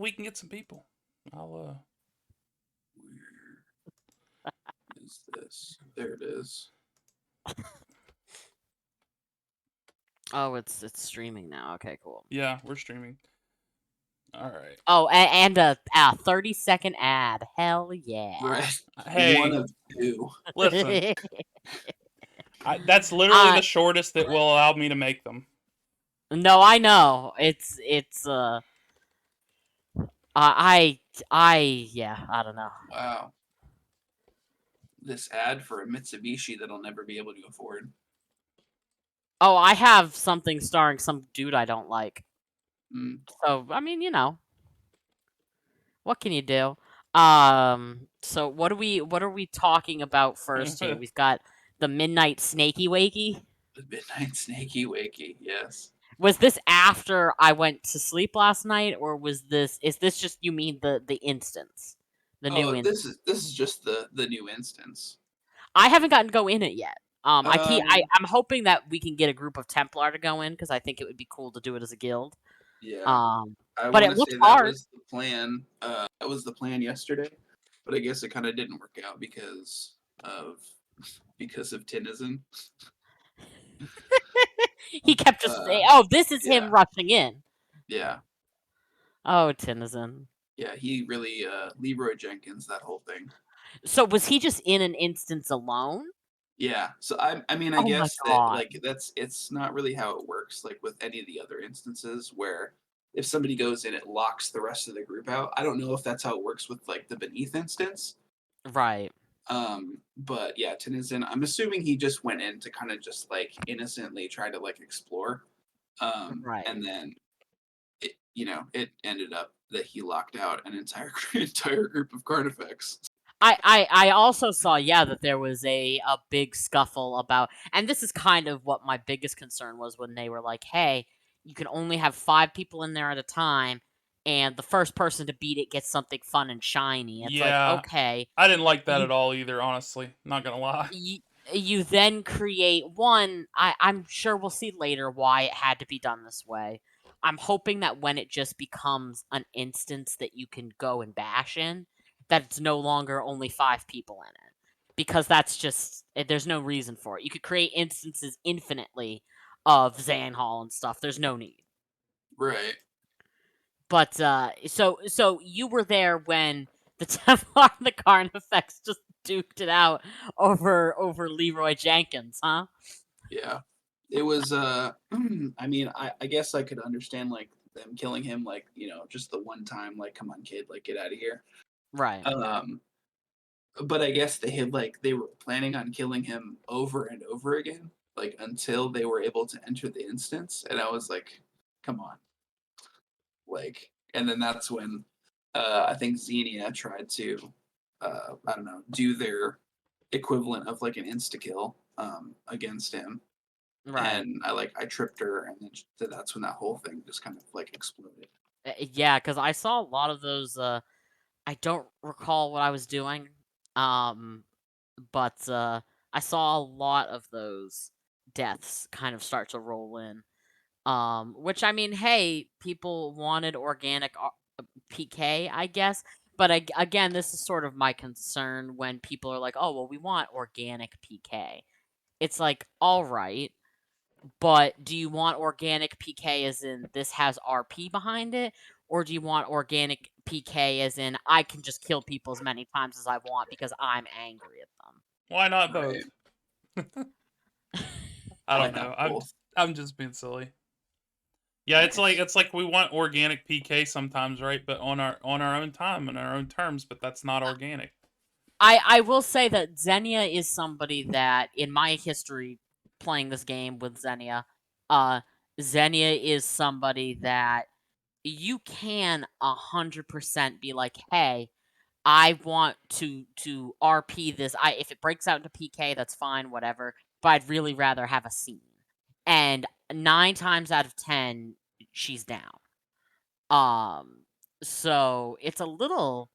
we can get some people. I'll Where is this? There it is. Oh, it's streaming now. Okay, cool. Yeah, we're streaming. All right. Oh, and a 30-second ad. Hell yeah. Right. One Hey, of two. listen. That's literally uh the shortest that will allow me to make them. no, I know. It's yeah, I don't know. Wow. This ad for a Mitsubishi that I'll never be able to afford. Oh, I have something starring some dude I don't like. Mm. So, I mean, what can you do? So what are we talking about first here? We've got the Midnight Snakey Wakey. The Midnight Snakey Wakey, yes. Was this after I went to sleep last night, or is this just, you mean the instance? The new instance. This is just the new instance. I haven't gotten to go in it yet. I'm Um, hoping that we can get a group of Templar to go in, because I think it would be cool to do it as a guild. Yeah. I But want it to looks say hard. that was the plan. That was the plan yesterday, but I guess it kind of didn't work out because of Tennyson. He kept just saying, "Oh, this is him Yeah. rushing in." Yeah. Oh, Tennyson. Yeah, he really Leroy Jenkins that whole thing. So was he just in an instance alone? Yeah. So I mean I Oh my guess that god. like it's not really how it works like with any of the other instances where if somebody goes in it locks the rest of the group out. I don't know if that's how it works with like the Beneath instance. Right. But yeah, Tennyson, I'm assuming he just went in to kind of just like innocently try to like explore. Right. And then it ended up that he locked out an entire group of Carnifex. I also saw, yeah, that there was a big scuffle about, and this is kind of what my biggest concern was when they were like, hey, you can only have 5 people in there at a time, and the first person to beat it gets something fun and shiny. It's like, Yeah. okay, I didn't like that you at all either, honestly. Not gonna lie. you, you then create one. I'm sure we'll see later why it had to be done this way. I'm hoping that when it just becomes an instance that you can go and bash in, that it's no longer only 5 people in it. Because that's just, there's no reason for it. You could create instances infinitely of Zanhall and stuff. There's no need. Right. But, so you were there when the Templar and the Carnifex just duked it out over Leroy Jenkins, huh? Yeah. It was I mean, I guess I could understand like them killing him like, just the one time like come on kid, like get out of here. Right. But I guess they were planning on killing him over and over again, like until they were able to enter the instance and I was like, come on. Like and then that's when I think Xenia tried to I don't know, do their equivalent of like an insta kill against him. Right. And I tripped her, and then that's when that whole thing just kind of like exploded. Yeah, because I saw a lot of those. I don't recall what I was doing, um, but I saw a lot of those deaths kind of start to roll in. Which, I mean, hey, people wanted organic PK, I guess. But again, this is sort of my concern when people are like, "Oh, well, we want organic PK." It's like, all right, but do you want organic PK as in this has RP behind it? Or do you want organic PK as in I can just kill people as many times as I want because I'm angry at them? Why not Right. both? I Why don't not know. both? I'm just being silly. Yeah, it's like we want organic PK sometimes, right? But on our own time and our own terms, but that's not organic. I will say that Xenia is somebody that, in my history playing this game with Xenia, uh, Xenia is somebody that you can 100% be like, hey, I want to RP this. If it breaks out into PK, that's fine, whatever. But I'd really rather have a scene. And 9 times out of 10, she's down. So it's a little.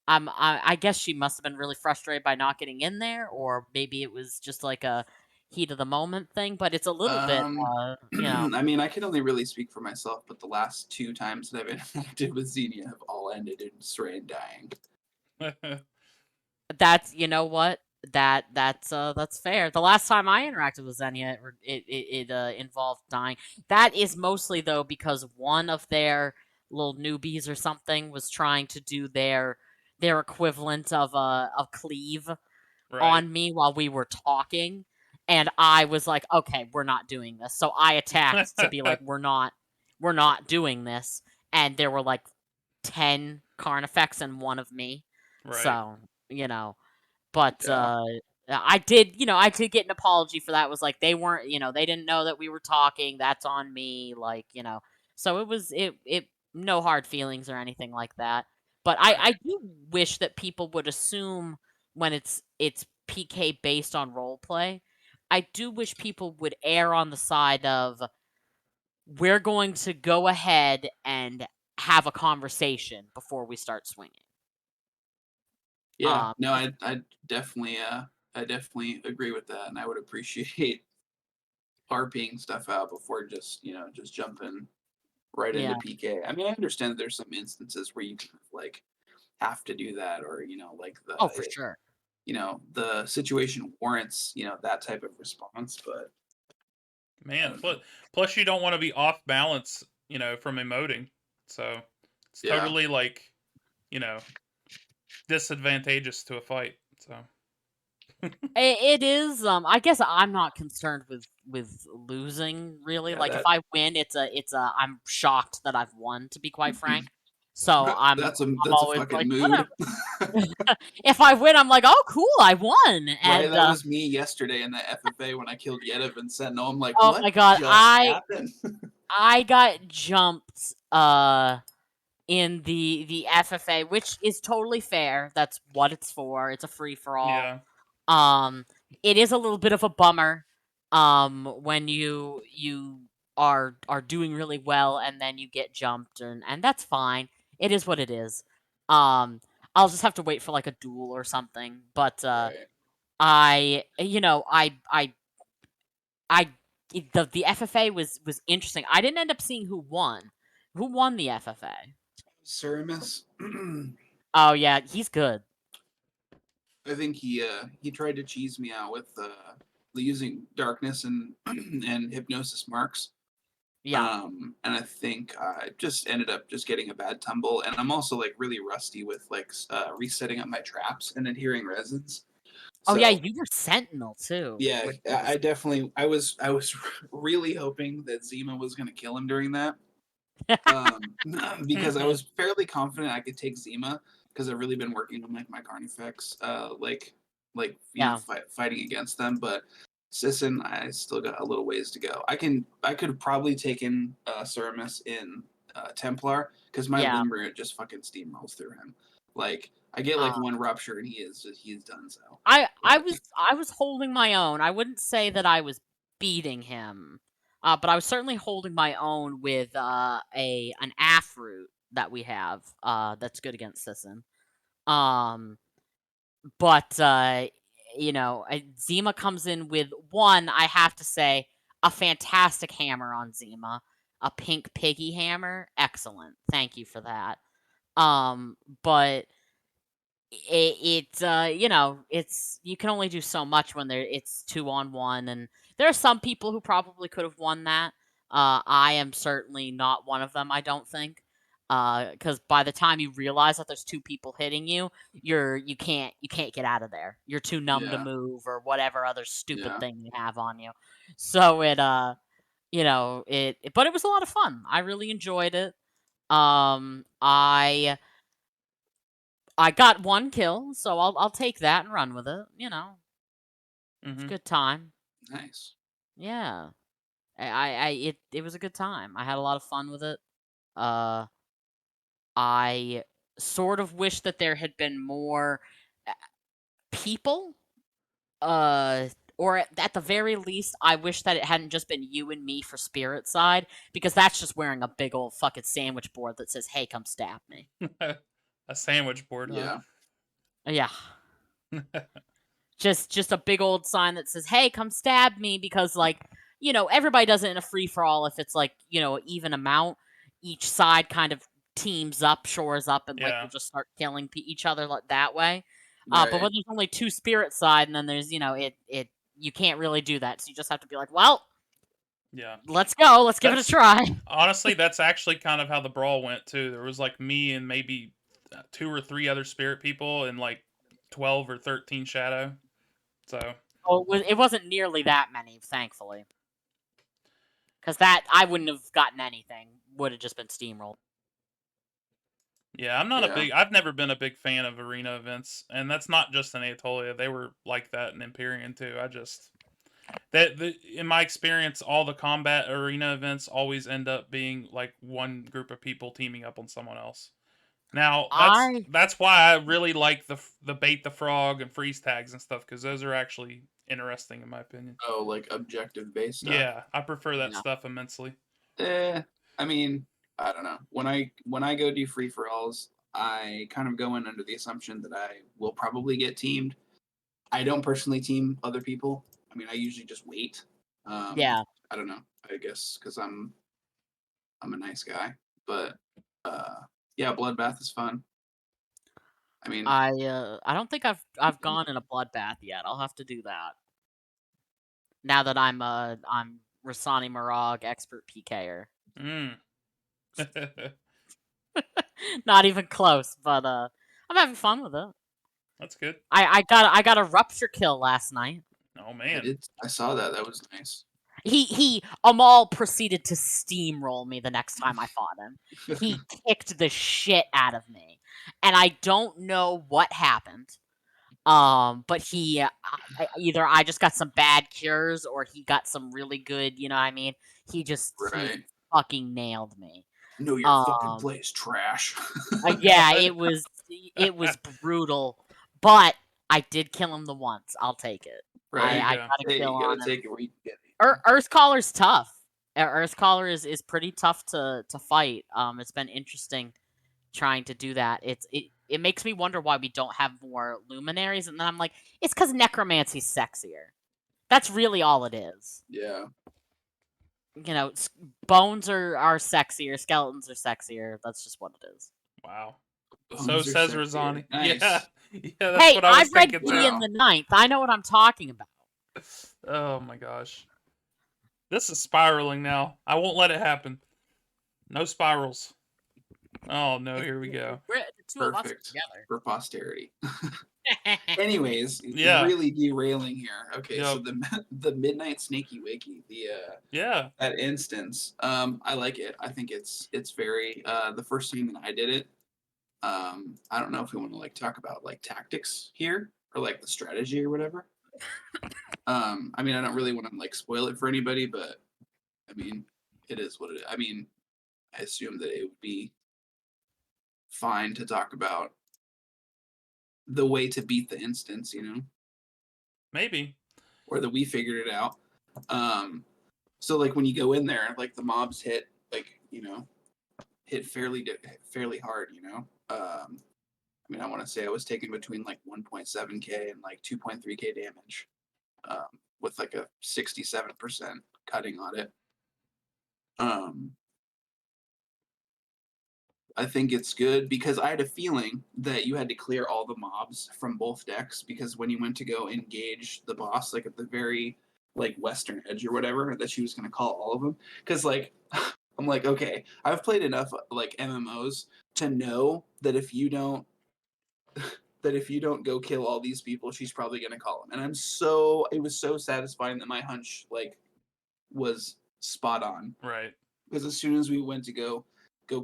I guess she must have been really frustrated by not getting in there, or maybe it was just like a heat of the moment thing. But it's a little bit, I mean, I can only really speak for myself, but the last 2 times that I've interacted with Xenia have all ended in Srain dying. That's you know what that's fair. The last time I interacted with Xenia, it involved dying. That is mostly though because one of their little newbies or something was trying to do their equivalent of cleave Right. on me while we were talking, and I was like, okay, we're not doing this. So I attacked to be like, we're not doing this, and there were like 10 Carnifex and one of me. Right. So, you know, but Yeah. I did get an apology for that. It was like they weren't, they didn't know that we were talking. That's on me, like, So it no hard feelings or anything like that. But I Right. do wish that people would assume when it's PK based on role play. I do wish people would err on the side of we're going to go ahead and have a conversation before we start swinging. Yeah. No, I definitely agree with that, and I would appreciate harping stuff out before just jumping right into Yeah. PK. I mean, I understand that there's some instances where you kind of like have to do that, or like Oh, for sure. the situation warrants that type of response. But I Man, don't know. plus you don't want to be off balance, from emoting. So it's Yeah, totally like, you know, disadvantageous to a fight. So It is. I guess I'm not concerned with losing really. yeah, Like if that I win, it's a. I'm shocked that I've won. To be quite frank, so I'm that's a always fucking like mood. whatever. If I win, I'm like, oh cool, I won, Right, and that was me yesterday in the FFA when I killed Yedev and Sentinel. I'm like, oh what my god, just happened? I got jumped in the FFA, which is totally fair. That's what it's for. It's a free for all. yeah. Um, it is a little bit of a bummer. When you are doing really well and then you get jumped and that's fine. It is what it is. Um, I'll just have to wait for like a duel or something. But Right. I you know I the FFA was interesting. I didn't end up seeing who won. Who won the FFA? Ceramus. Oh yeah, he's good. I think he tried to cheese me out with using darkness and and hypnosis marks. Yeah. And I think I just ended up just getting a bad tumble, and I'm also like really rusty with like resetting up my traps and adhering resins. Oh yeah, So you were Sentinel too, yeah, which I is definitely I was really hoping that Zima was gonna kill him during that. Because I was fairly confident I could take Zima because I've really been working on like my Carnifex, yeah. fighting against them. But Sisson, I still got a little ways to go. I could have probably taken Ceramus in Templar because my Yeah. Limber just fucking steamrolls through him. Like I get like Uh, one rupture and he is done so. I But was holding my own. I wouldn't say that I was beating him, but I was certainly holding my own with an Afroot that we have that's good against Sisson. Um, but Zima comes in with one. I have to say, a fantastic hammer on Zima, a pink piggy hammer, excellent. Thank you for that. But it's you can only do so much when it's 2-on-1, and there are some people who probably could have won that. I am certainly not one of them. I don't think, because by the time you realize that there's two people hitting you, you can't get out of there. You're too numb to yeah, move or whatever other stupid yeah. thing you have on you. So but it was a lot of fun. I really enjoyed it. I got one kill, so I'll take that and run with it. It's a Hmm. good time. Nice. Yeah, it was a good time. I had a lot of fun with it. Uh, I sort of wish that there had been more uh, people. Or at the very least, I wish that it hadn't just been you and me for Spirit side, because that's just wearing a big old fucking sandwich board that says, "Hey, come stab me." A sandwich board, huh? Yeah, Yeah. Just a big old sign that says, "Hey, come stab me," because everybody does it in a free for all if it's like, even amount. Each side kind of teams up, shores up, and like Yeah. will just start killing each other that way. But Right. when there's only 2 spirit side, and then there's it you can't really do that. So you just have to be like, well, Yeah. let's go, let's give it a That's try. honestly, that's actually kind of how the brawl went too. There was like me and maybe 2 or 3 other spirit people and like 12 or 13 shadow. So Oh, it wasn't nearly that many, thankfully, because that I wouldn't have gotten anything. Would have just been steamrolled. yeah, I'm not a Yeah. big. I've never been a big fan of arena events, and that's not just in Atolia. They were like that in Empyrean too. I just in my experience, all the combat arena events always end up being like one group of people teaming up on someone else. Now I that's why I really like the bait the frog and freeze tags and stuff because those are actually interesting in my opinion. Oh, like objective based stuff. Yeah, I prefer that Yeah. stuff immensely. I mean, I don't know. When I go do free for alls, I kind of go in under the assumption that I will probably get teamed. I don't personally team other people. I mean, I usually just wait. Yeah. I don't know. I guess because I'm a nice guy, but yeah, bloodbath is fun. I mean, I don't think I've gone in a bloodbath yet. I'll have to do that. Now that I'm Rasani Marag expert PKer. Mm. Not even close, but I'm having fun with it. That's good. I got a rupture kill last night. Oh I man. did. I saw that. That was nice. He Amal proceeded to steamroll me the next time I fought him. He kicked the shit out of me, and I don't know what happened. But he either I just got some bad cures or he got some really good. You know what I mean? He Right. fucking nailed me. No, your fucking play is trash. Yeah, it was brutal, but I did kill him the once. I'll take it. Right. I you got go. a Hey, kill you gotta on him. take it where you can get it. Earthcaller's tough. Earthcaller is pretty tough to fight. It's been interesting trying to do that. It makes me wonder why we don't have more luminaries, and then I'm like, it's because necromancy's sexier. That's really all it is. Yeah. You know, bones are sexier, skeletons are sexier. That's just what it is. Wow. So Bones are says sexier. Rosani. Nice. Yeah. Yeah, that's Hey, what I was I've read thinking Gideon too. the Ninth. I know what I'm talking about. Oh my gosh. This is spiraling now. I won't let it happen. No spirals. Oh no, here we go. We're the two of us Perfect together. for posterity. Anyways, Yeah. really derailing here. Okay, so Yep. the Midnight Snaky Wakey, Yeah. that instance, I like it. I think it's very the first time that I did it. I don't know if we want to like talk about like tactics here or like the strategy or whatever. I mean, I don't really want to like spoil it for anybody, but I mean, it is what it is. I mean, I assume that it would be fine to talk about the way to beat the instance, you know, Maybe. or that we figured it out. So like when you go in there, like the mobs hit like hit fairly hard, you know. I mean, I want to say I was taking between like 1.7k and like 2.3k damage, with like a 67% cutting on it. I think it's good because I had a feeling that you had to clear all the mobs from both decks because when you went to go engage the boss, like at the very like western edge or whatever, that she was going to call all of them. Because like I'm like, okay, I've played enough like MMOs to know that if you don't go kill all these people, she's probably going to call them. And it was so satisfying that my hunch like was spot on. Right. Because as soon as we went to go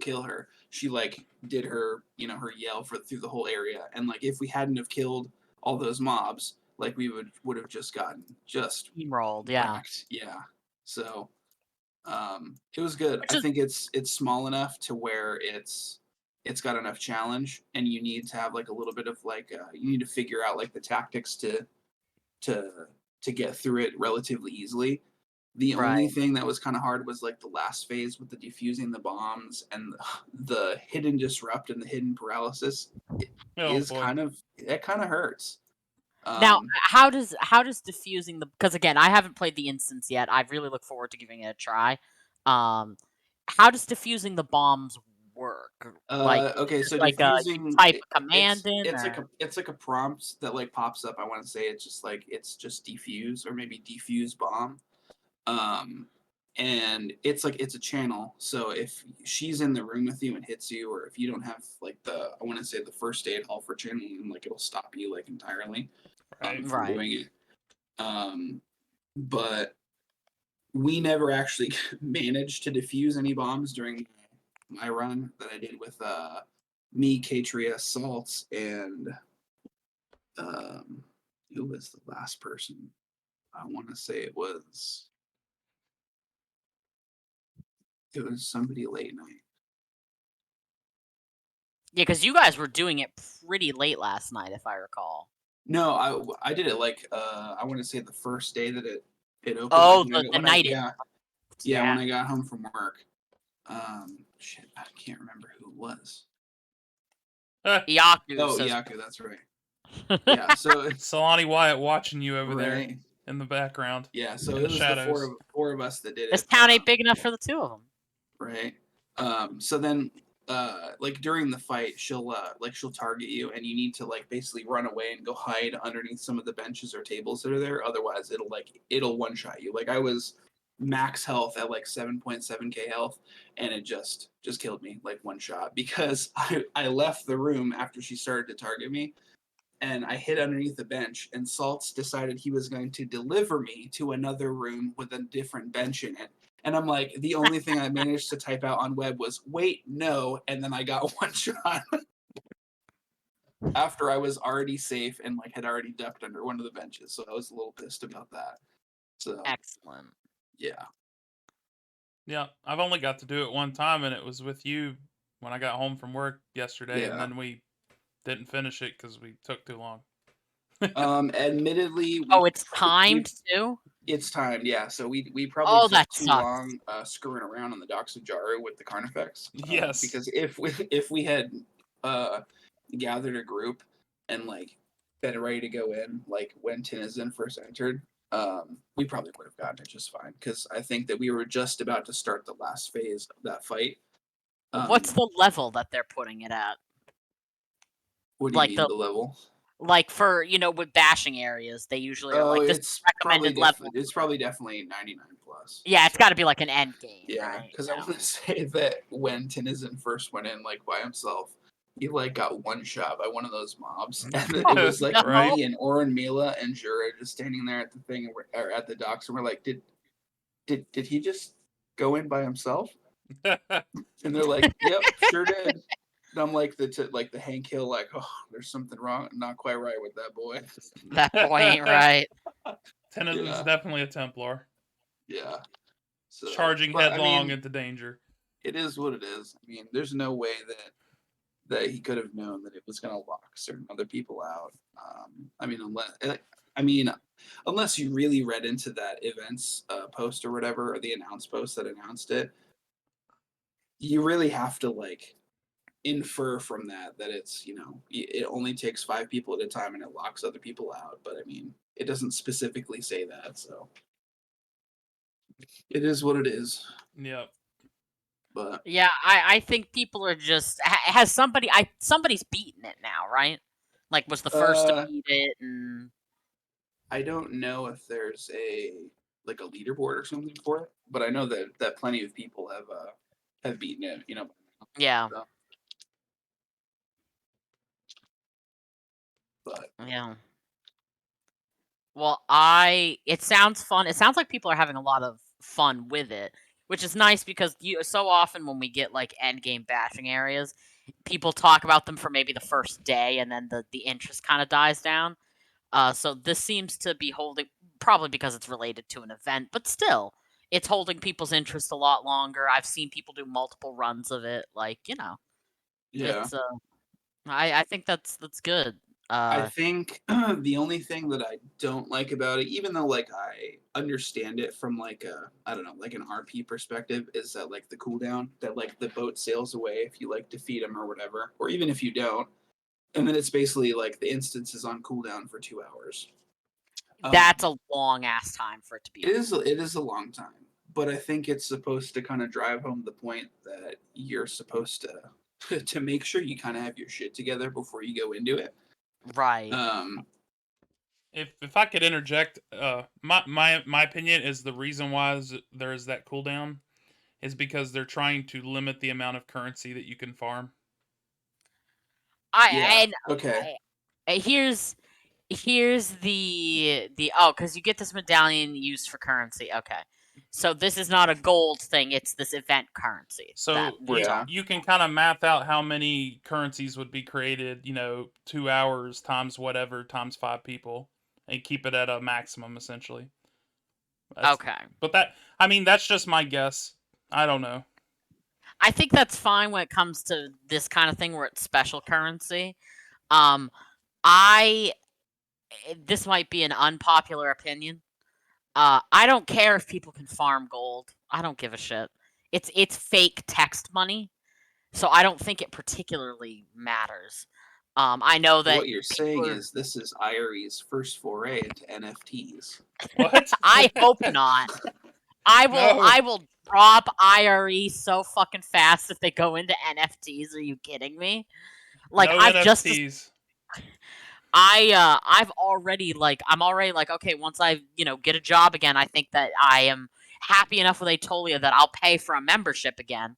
kill her, she like did her her yell through the whole area, and like if we hadn't have killed all those mobs, like we would have just gotten just Steamrolled, yeah. whacked. Yeah. So it was good. Which I is think it's small enough to where it's got enough challenge, and you need to have like a little bit of like you need to figure out like the tactics to get through it relatively easily. The only right. thing that was kind of hard was like the last phase with the defusing the bombs and the hidden disrupt and the hidden paralysis Oh is boy. that kind of hurts. Now, how does diffusing the because again, I haven't played the instance yet. I really look forward to giving it a try. How does diffusing the bombs work? Like, is Okay, it so like you diffusing type a command in, or it's like a prompt that like pops up. I want to say it's just defuse or maybe defuse bomb. Um, and it's a channel. So if she's in the room with you and hits you, or if you don't have like I want to say the first aid hall for channeling, like it'll stop you like entirely Right. from right? doing it. But we never actually managed to defuse any bombs during my run that I did with me, Katria, Salts, and um, who was the last person? I want to say it was somebody late night. Yeah, because you guys were doing it pretty late last night, if I recall. No, I did it like I want to say the first day that it opened. Like Oh, the night it. Yeah, when Yeah, I got home from work. Shit, I can't remember who it was. Yaku Oh, says. Yaku, that's right. Yeah, so Solani Wyatt watching you over there right. in the background, Yeah, so in it the was the shadows. four of us that did This it. town ain't big enough for the two of them. Right. So then like during the fight she'll target you and you need to like basically run away and go hide underneath some of the benches or tables that are there. Otherwise it'll one shot you. Like I was max health at like 7.7k health and it just killed me like one shot because I left the room after she started to target me and I hid underneath the bench and Salts decided he was going to deliver me to another room with a different bench in it. And I'm like, the only thing I managed to type out on web was wait, no, and then I got one shot after I was already safe and like had already ducked under one of the benches. So I was a little pissed about that. So Excellent. yeah. Yeah, I've only got to do it one time, and it was with you when I got home from work yesterday, and Yeah. then we didn't finish it because we took too long. Admittedly Oh, it's we timed too. it's timed, yeah. So we probably Oh, took that too sucks. long screwing around on the docks of Jaru with the Carnifex. Yes. Because if we had uh, gathered a group and like been ready to go in, like when Tennyson first entered, we probably would have gotten it just fine. Because I think that we were just about to start the last phase of that fight. What's the level that they're putting it at? What do you Like mean the level? for with bashing areas, they usually are Oh, like this is recommended level. it's probably definitely 99 plus. Yeah, it's So. got to be like an end game, Yeah, right? because I want to say that when Tennyson first went in like by himself, he like got one shot by one of those mobs, and it was like No. Right. me and Oren, Mila, and Jura just standing there at the thing or at the docks, and we're like, did he just go in by himself? And they're like, yep, sure did. And I'm like the Hank Hill, like, oh, there's something wrong, not quite right with that boy. That boy ain't right. Tennyson's Yeah, definitely a Templar, yeah. So, charging but I headlong mean, into danger. it is what it is. I mean, there's no way that he could have known that it was going to lock certain other people out. I mean, unless you really read into that events post or whatever, or the announce post that announced it, you really have to like infer from that it's it only takes 5 people at a time and it locks other people out. But I mean, it doesn't specifically say that, so it is what it is. Yep. But Yeah, I think people are just has somebody's beaten it now, right? Like was the first to uh, beat it, and I don't know if there's a like a leaderboard or something for it, but I know that plenty of people have beaten it. yeah, So, but yeah. Well, it sounds fun. It sounds like people are having a lot of fun with it, which is nice because so often when we get like end game bashing areas, people talk about them for maybe the first day and then the interest kind of dies down. So this seems to be holding, probably because it's related to an event, but still, it's holding people's interest a lot longer. I've seen people do multiple runs of it. Like, yeah, it's I think that's good. I Uh, think the only thing that I don't like about it, even though like I understand it from like a I don't know like an RP perspective, is that like the cooldown that like the boat sails away if you like defeat them or whatever, or even if you don't, and then it's basically like the instance is on cooldown for 2 hours. that's a long ass time for it to be on. It is a long time, but I think it's supposed to kind of drive home the point that you're supposed to to make sure you kind of have your shit together before you go into it. Right. If I could interject, my opinion is the reason why there is that cooldown is because they're trying to limit the amount of currency that you can farm. Yeah. And Okay. here's the because you get this medallion used for currency. Okay, so this is not a gold thing; it's this event currency that So we're you Yeah. talking. you can kind of math out how many currencies would be created, 2 hours times whatever times 5 people, and keep it at a maximum essentially. That's Okay, but that I mean that's just my guess. I don't know. I think that's fine when it comes to this kind of thing where it's special currency. Um, I this might be an unpopular opinion. I don't care if people can farm gold. I don't give a shit. It's fake text money. So I don't think it particularly matters. I know So that what you're people saying are. is this is IRE's first foray into NFTs. What? I hope not. I will. No. I will drop IRE so fucking fast if they go into NFTs. Are you kidding me? Like No I've just. NFTs. I've already I'm already like, okay, once I get a job again, I think that I am happy enough with Atolia that I'll pay for a membership again.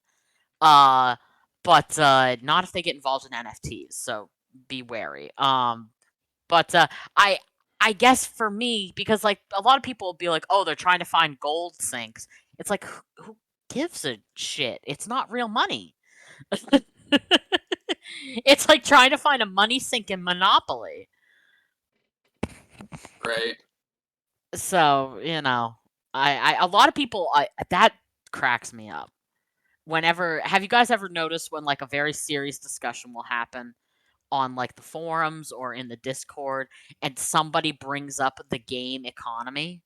Uh, but not if they get involved in NFTs. So be wary. But I I guess for me, because like a lot of people will be like, oh, they're trying to find gold sinks. It's like who gives a shit? It's not real money. It's like trying to find a money sink in Monopoly. Right. So I a lot of people that cracks me up. Whenever have you guys ever noticed when like a very serious discussion will happen on like the forums or in the Discord and somebody brings up the game economy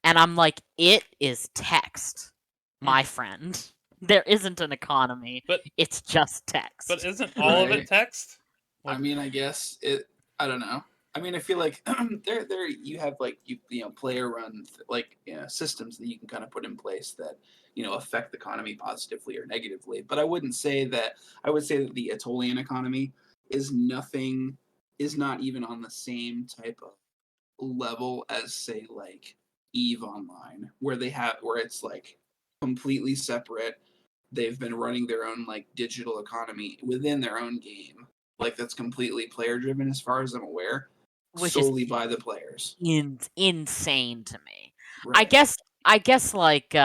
and I'm like, it is text, Hmm. my friend. There isn't an economy. But It's just but text. isn't all of it Right. text? I Like mean, I guess it. I don't know. I mean, I feel like there you have like player run systems that you can kind of put in place that affect the economy positively or negatively. But I wouldn't say that. I would say that the Atolian economy is nothing is not even on the same type of level as say like Eve Online, where it's like completely separate. They've been running their own like digital economy within their own game, like that's completely player driven as far as I'm aware, Which is solely by the players. insane to me. I Right. guess I guess like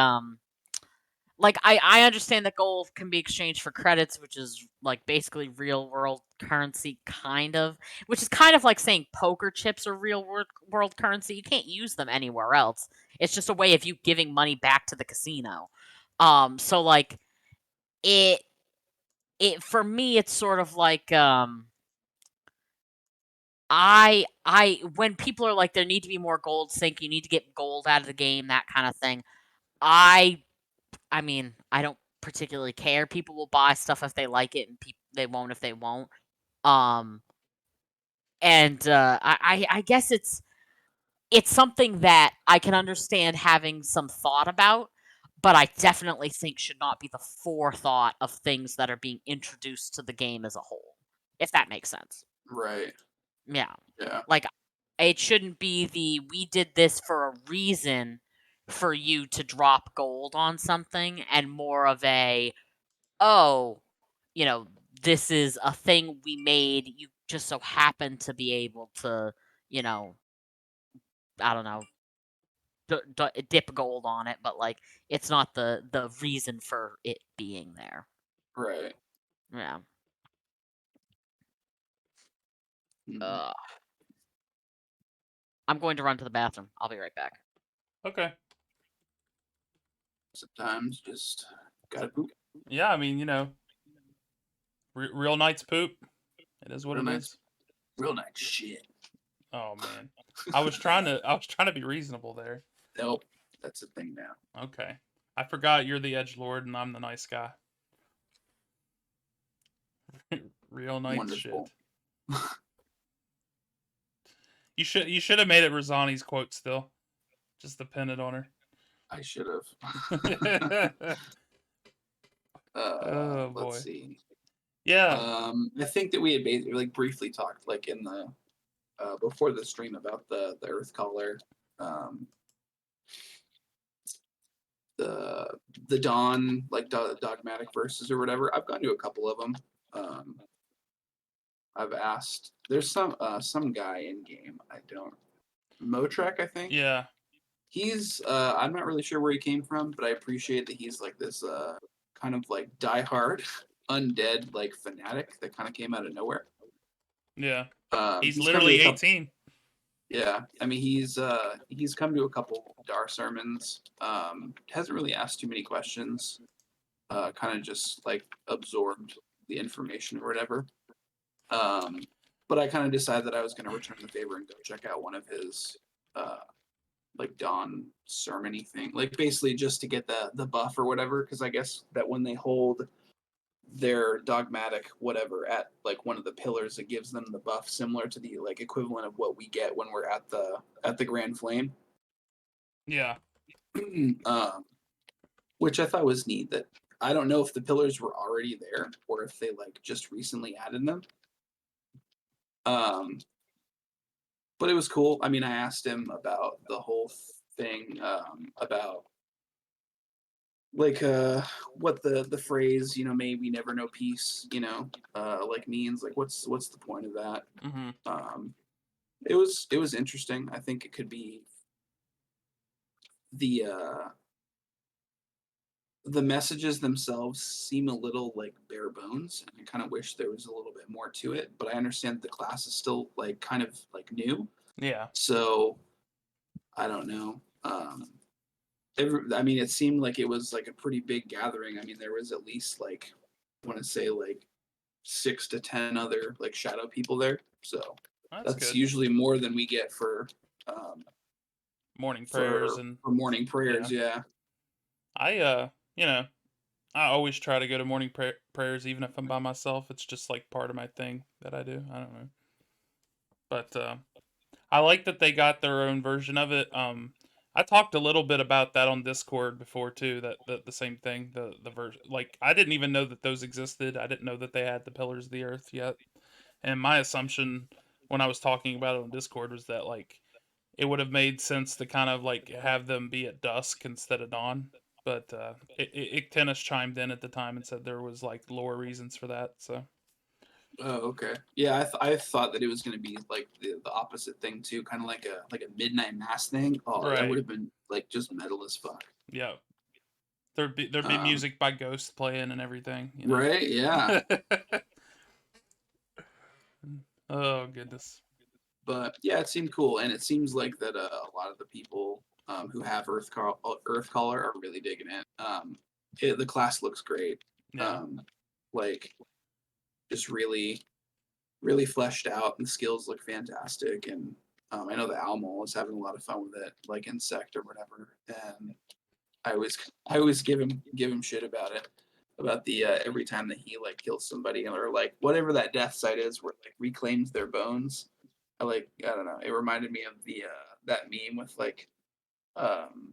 I understand that gold can be exchanged for credits, which is like basically real world currency kind of, which is kind of like saying poker chips are real world currency. You can't use them anywhere else. It's just a way of you giving money back to the casino. So like it it for me it's sort of like I when people are like there need to be more gold sink, you need to get gold out of the game, that kind of thing. I I mean, I don't particularly care. People will buy stuff if they like it, and they won't if they won't. Um, and I guess it's something that I can understand having some thought about, but I definitely think should not be the forethought of things that are being introduced to the game as a whole. If that makes sense. Right. Yeah. Yeah. Like it shouldn't be the we did this for a reason for you to drop gold on something and more of a oh, you know, this is a thing we made. You just so happen to be able to, you know, I don't know, dip gold on it, but like it's not the reason for it being there. Right. Yeah. Mhm. I'm going to run to the bathroom. I'll be right back. okay. Sometimes just gotta poop. Yeah, I mean, real knights poop. It is what Real it nice. is. Real nice shit. Oh man. I was trying to be reasonable there. Nope. That's the thing now. Okay. I forgot you're the edge lord and I'm the nice guy. Real knights Wonderful. shit. You should have made it Rosani's quote still. Just to pin it on her. I should have. Oh Let's boy. see. Yeah. I think that we had basically like briefly talked like in the before the stream about the Earth Caller, um, the the Dawn like dogmatic verses or whatever. I've gone to a couple of them. Um, I've asked. There's some guy in game. I don't Motrek, I think. Yeah. He's I'm not really sure where he came from, but I appreciate that he's like this kind of like diehard undead like fanatic that kind of came out of nowhere. Yeah. He's He's come to literally a couple. 18. Yeah, I mean he's come to a couple Dar sermons. Hasn't really asked too many questions. Kind of just like absorbed the information or whatever. Um, but I kind of decided that I was going to return the favor and go check out one of his uh, like Dawn sermony thing, like basically just to get the buff or whatever. Because I guess that when they hold their dogmatic whatever at like one of the pillars, it gives them the buff similar to the like equivalent of what we get when we're at the Grand Flame. Yeah. um, which I thought was neat. That I don't know if the pillars were already there or if they like just recently added them. Um, but it was cool. I mean, I asked him about the whole thing about like what the phrase may we never know peace like means, like what's the point of that. Mm-hmm. um it was interesting. I think it could be the the messages themselves seem a little like bare bones, and I kind of wish there was a little bit more to it, but I understand the class is still like kind of like new, Yeah. so I don't know. I mean, it seemed like it was like a pretty big gathering. I mean, there was at least like I want to say like 6 to 10 other like shadow people there. So That's that's good. usually more than we get um, Morning prayers and for morning yeah. prayers. Yeah. I you know, I always try to go to morning prayers even if I'm by myself. It's just like part of my thing that I do. I don't know. But I like that they got their own version of it. I talked a little bit about that on Discord before too. That the same thing. The version, like I didn't even know that those existed. I didn't know that they had the Pillars of the Earth yet. And my assumption when I was talking about it on Discord was that like it would have made sense to kind of like have them be at dusk instead of dawn. But Tennis chimed in at the time and said there was like lore reasons for that. So Oh, okay. Yeah, I thought that it was going to be like the opposite thing too, kind of like a midnight mass thing. Oh, that would right, have been like just metal as fuck. yeah, there'd be Um, music by Ghost playing and everything. right? Yeah. Oh goodness. But yeah, it seemed cool, and it seems like that a lot of the people who have Earth Caller are really digging it. The class looks great, Yeah. um, like just really fleshed out, and the skills look fantastic. And I know the Almol is having a lot of fun with it, like Insect or whatever. And I always give him shit about it, about the every time that he like kills somebody or like whatever that death site is where it, like reclaims their bones. I don't know. It reminded me of the that meme with like um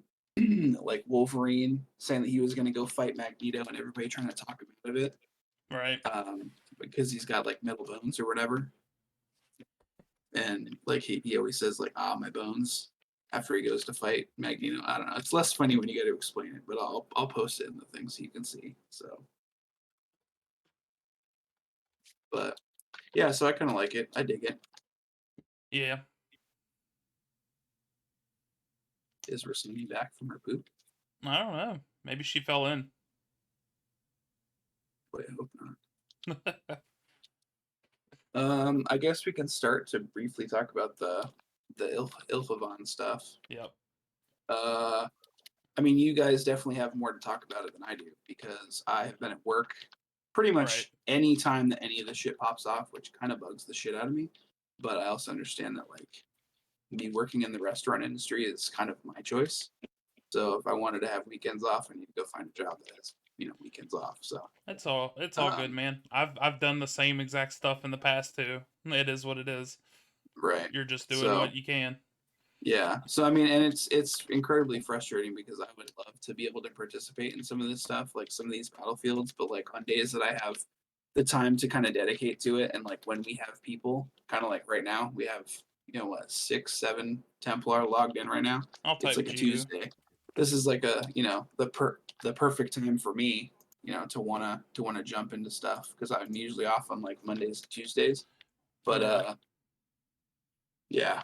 like Wolverine saying that he was gonna go fight Magneto and everybody trying to talk him out of it. Right. Because he's got like metal bones or whatever. And like he always says like my bones after he goes to fight Magneto. I don't know. It's less funny when you got to explain it, but I'll post it in the thing so you can see. So, but yeah, so I kind of like it. I dig it. Yeah. Is Rossini back from her poop? I don't know. Maybe she fell in. Boy, I hope not. I guess we can start to briefly talk about the Ilfavan stuff. Yep. Uh, I mean, you guys definitely have more to talk about it than I do because I have been at work pretty Right. much any time that any of the shit pops off, which kind of bugs the shit out of me. But I also understand that like me working in the restaurant industry is kind of my choice. So if I wanted to have weekends off, I need to go find a job that has weekends off. So It's all good, um, man. I've done the same exact stuff in the past too. It is what it is. right. You're just doing So what you can. Yeah. So I mean, and it's incredibly frustrating because I would love to be able to participate in some of this stuff, like some of these battlefields, but like on days that I have the time to kind of dedicate to it, and like when we have people, kind of like right now, we have what 6, 7 Templar logged in right now. I'll It's type like a Jew. Tuesday. This is like a the perfect time for me, to wanna jump into stuff because I'm usually off on like Mondays and Tuesdays. But Yeah. yeah,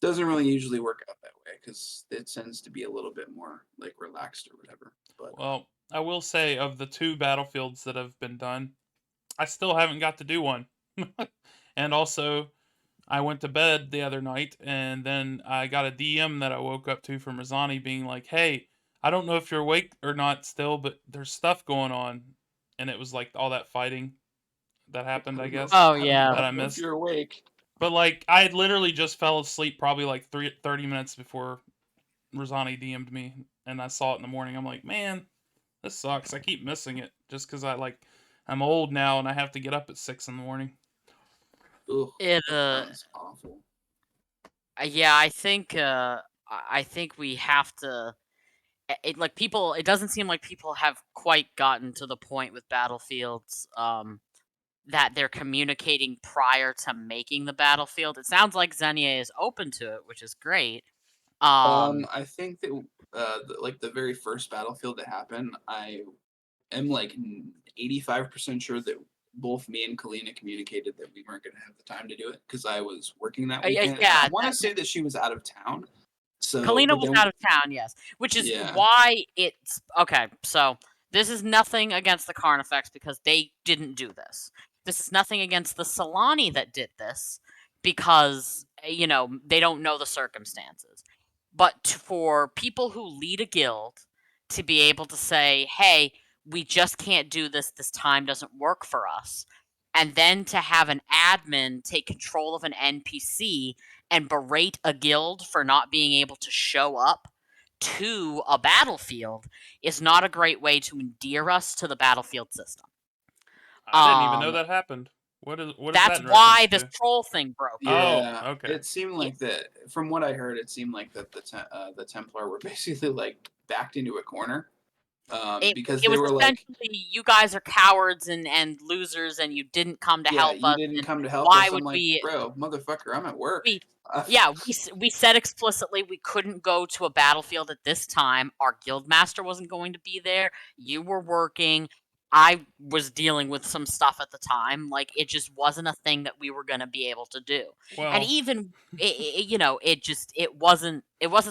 doesn't really usually work out that way because it tends to be a little bit more like relaxed or whatever. But Well, I will say of the 2 battlefields that have been done, I still haven't got to do one. And also, I went to bed the other night and then I got a DM that I woke up to from Razani being like, "Hey, I don't know if you're awake or not still, but there's stuff going on." And it was like all that fighting that happened, I guess, Oh I don't yeah. that I know if missed. you're awake. But like I had literally just fell asleep probably like 30 minutes before Razani DM'd me and I saw it in the morning. I'm like, "Man, this sucks. I keep missing it just cuz I'm old now and I have to get up at 6 in the morning." Ugh, It that sounds awful. yeah, I think we have to like people it doesn't seem like people have quite gotten to the point with battlefields that they're communicating prior to making the battlefield. It sounds like Xenia is open to it, which is great. I think that like the very first battlefield that happened, I am like 85% sure that both me and Kalina communicated that we weren't going to have the time to do it because I was working that weekend, and I yeah, want to say that she was out of town. So, Kalina but was then out of town, yes. Which is yeah, why it's okay, so this is nothing against the Carnifex because they didn't do this. This is nothing against the Solani that did this because they don't know the circumstances. But for people who lead a guild to be able to say, "Hey, we just can't do this. This time doesn't work for us." And then to have an admin take control of an NPC and berate a guild for not being able to show up to a battlefield is not a great way to endear us to the battlefield system. I didn't even know Um, that happened. What is that's that in why reference this to? troll thing broke out. Oh, yeah, okay. it seemed It, like that. From what I heard, it seemed like that the Templar were basically like backed into a corner, it, because it they was were like, essentially you guys are cowards and losers and you didn't come to yeah, help you us didn't and come to help why us. I'm would like, we bro, motherfucker, I'm at work. we yeah, we said explicitly we couldn't go to a battlefield at this time. Our guildmaster wasn't going to be there. You were working. I was dealing with some stuff at the time. Like it just wasn't a thing that we were going to be able to do. And Well, even it wasn't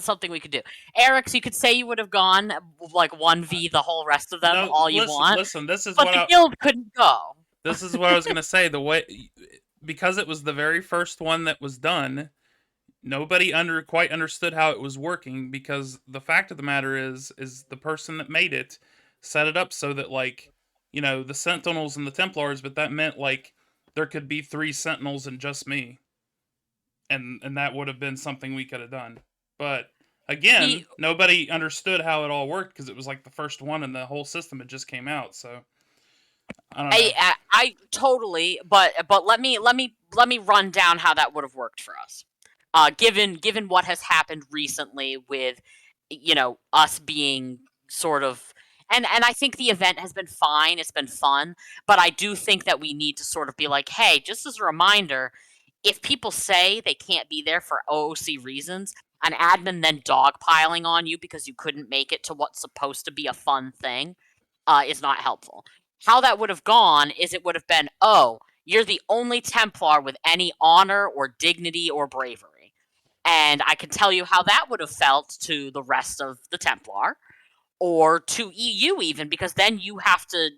something we could do. Eric, you could say you would have gone like I- 1v the whole rest of them no, all you listen, want, listen. This is but what the I guild couldn't go. this is what I was gonna say. The way because it was the very first one that was done, nobody quite understood how it was working. Because the fact of the matter is the person that made it set it up so that the Sentinels and the Templars, but that meant like there could be 3 Sentinels and just me, and that would have been something we could have done. But See, again, nobody understood how it all worked because it was like the first one and the whole system had just came out. So I don't know. I totally, but let me run down how that would have worked for us. Given what has happened recently with us being sort of and I think the event has been fine, it's been fun, but I do think that we need to sort of be like, hey, just as a reminder, if people say they can't be there for OOC reasons, an admin then dogpiling on you because you couldn't make it to what's supposed to be a fun thing is not helpful. How that would have gone is it would have been, oh, you're the only Templar with any honor or dignity or bravery. And I can tell you how that would have felt to the rest of the Templar or to EU even, because then you have to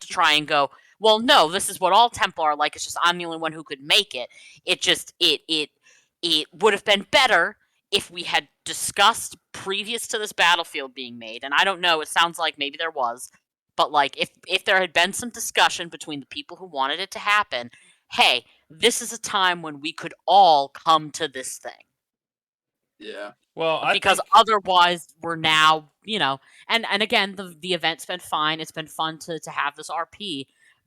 try and go, well, no, this is what all Templar are like. It's just I'm the only one who could make it. It would have been better if we had discussed previous to this battlefield being made. And I don't know, it sounds like maybe there was, but like if there had been some discussion between the people who wanted it to happen, hey, this is a time when we could all come to this thing yeah, Well, I because think otherwise we're now and again the event's been fine, it's been fun to have this RP,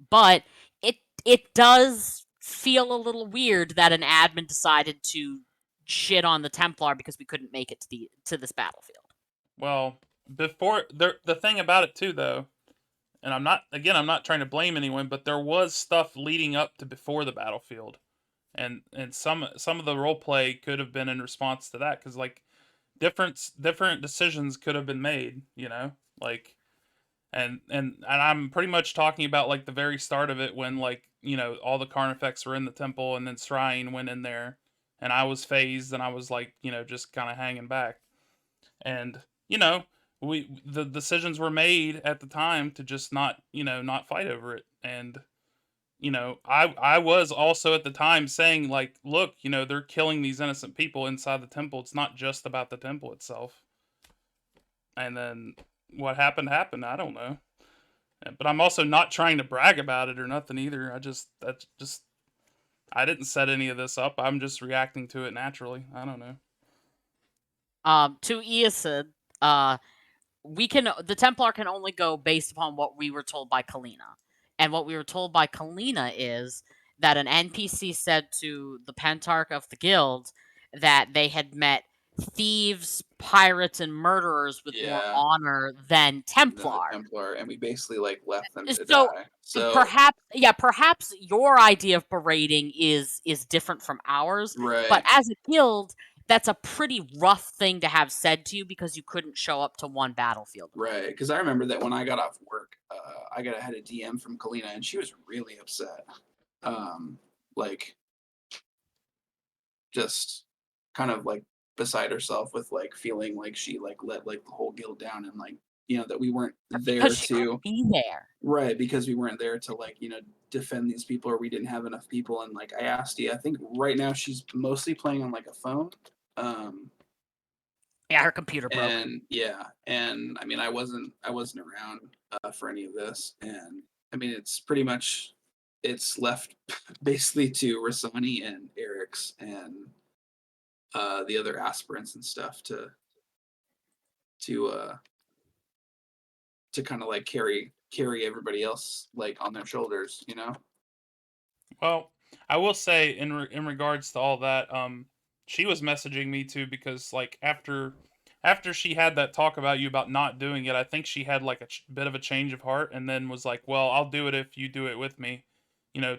but it it does feel a little weird that an admin decided to shit on the Templar because we couldn't make it to this battlefield. Well, before the thing about it too, though, and I'm not trying to blame anyone, but there was stuff leading up to before the battlefield, and some of the role play could have been in response to that, because like different decisions could have been made, like and I'm pretty much talking about like the very start of it, when like all the Carnifex were in the temple, and then Srine went in there, and I was phased, and I was like just kind of hanging back, and you know the decisions were made at the time to just not fight over it, and I was also at the time saying, like, look, they're killing these innocent people inside the temple. It's not just about the temple itself. And then what happened. I don't know. But I'm also not trying to brag about it or nothing either. I didn't set any of this up. I'm just reacting to it naturally. I don't know. To Eosid, the Templar can only go based upon what we were told by Kalina. And what we were told by Kalina is that an NPC said to the Pentarch of the guild that they had met thieves, pirates, and murderers with more Yeah. honor than The Templar. Templar, and we basically like left them to So die. So perhaps your idea of berating is different from ours. right, But as a guild, that's a pretty rough thing to have said to you because you couldn't show up to one battlefield. right. Because I remember that when I got off work, I had a DM from Kalina, and she was really upset. Like just kind of like beside herself with like feeling like she like let like the whole guild down, and like that we weren't there Because she to couldn't be there. right, because we weren't there to like defend these people, or we didn't have enough people. And like I asked you, I think right now she's mostly playing on like a phone. Yeah, her computer broke. And yeah, and I mean, I wasn't around for any of this, and I mean, it's left basically to Rasani and Eric's and the other aspirants and stuff to uh to kind of like carry everybody else like on their shoulders, Well, I will say in regards to all that, she was messaging me too, because like after she had that talk about you about not doing it, I think she had like a bit of a change of heart, and then was like, "Well, I'll do it if you do it with me,"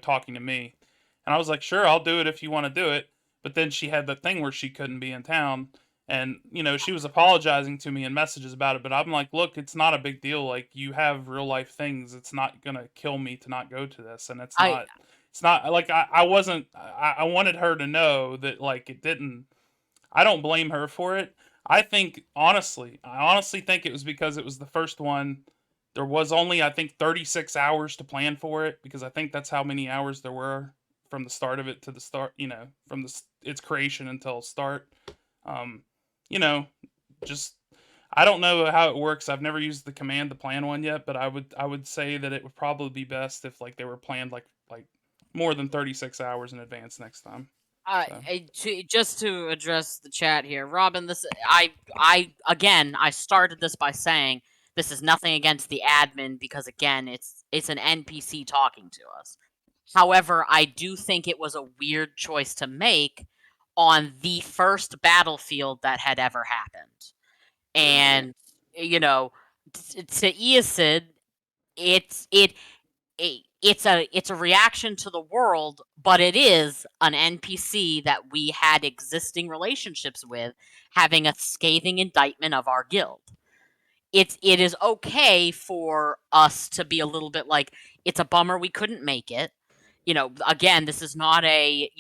talking to me, and I was like, "Sure, I'll do it if you want to do it." But then she had the thing where she couldn't be in town, and she was apologizing to me in messages about it, but I'm like, "Look, it's not a big deal. Like, you have real life things. It's not gonna kill me to not go to this, and I it's not like I wasn't. I wanted her to know that like it didn't. I don't blame her for it. I honestly think it was because it was the first one. There was only, I think, 36 hours to plan for it, because I think that's how many hours there were from the start of it to the start. From its creation until start. Um, you know, just I don't know how it works. I've never used the command to plan one yet, but I would say that it would probably be best if like they were planned like more than 36 hours in advance next time. So just to address the chat here, Robin. I started this by saying this is nothing against the admin because again, it's an NPC talking to us. However, I do think it was a weird choice to make on the first battlefield that had ever happened. And to Eosid, it's it, it's a reaction to the world, but it is an NPC that we had existing relationships with having a scathing indictment of our guild. It is okay for us to be a little bit like, it's a bummer we couldn't make it. Again, this is not the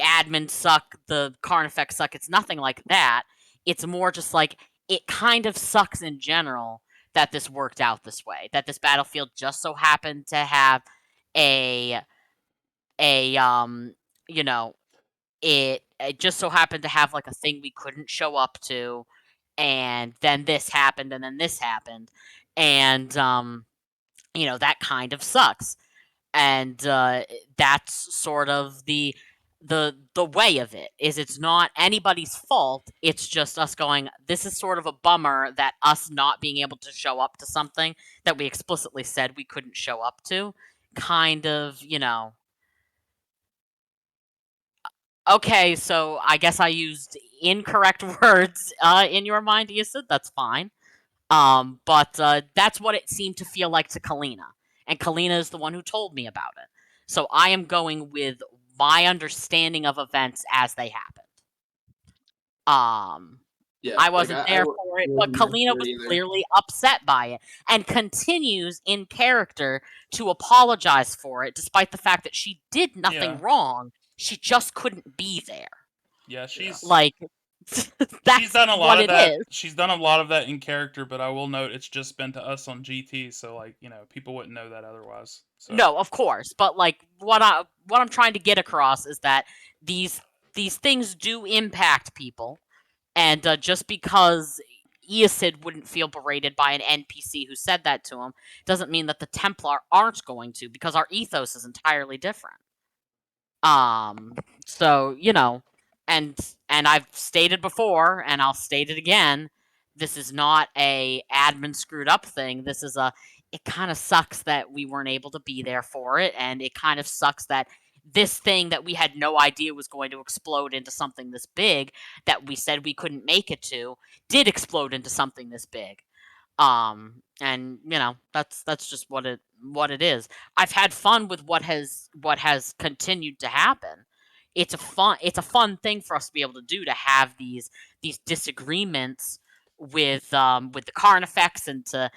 admins suck, the Carnifex suck. It's nothing like that. It's more just like, it kind of sucks in general that this worked out this way. That this battlefield just so happened to have a a you know it just so happened to have like a thing we couldn't show up to, and then this happened, and then this happened, and that kind of sucks. And that's sort of the way of it, is it's not anybody's fault. It's just us going, this is sort of a bummer that us not being able to show up to something that we explicitly said we couldn't show up to, kind of Okay, so I guess I used incorrect words in your mind, Issa. That's fine. But that's what it seemed to feel like to Kalina, and Kalina is the one who told me about it. So I am going with my understanding of events as they happened. Um, Yeah, I like wasn't there for it, but wasn't there Kalina for it was either. clearly upset by it and continues in character to apologize for it, despite the fact that she did nothing Yeah. wrong. She just couldn't be there. Yeah, Yeah. Like, she's that's done a lot what of it that. is. She's done a lot of that in character, but I will note it's just been to us on GT, so like, people wouldn't know that otherwise. So, No, of course, but like what I'm trying to get across is that these these things do impact people, and just because Eosid wouldn't feel berated by an NPC who said that to him doesn't mean that the Templar aren't going to, because our ethos is entirely different. Um, so, and I've stated before, and I'll state it again, this is not a admin screwed up thing. This is it kind of sucks that we weren't able to be there for it, and it kind of sucks that this thing that we had no idea was going to explode into something this big, that we said we couldn't make it to, did explode into something this big. And that's just what it is. I've had fun with what has continued to happen. It's a fun thing for us to be able to do, to have these disagreements with the Carnifex, and to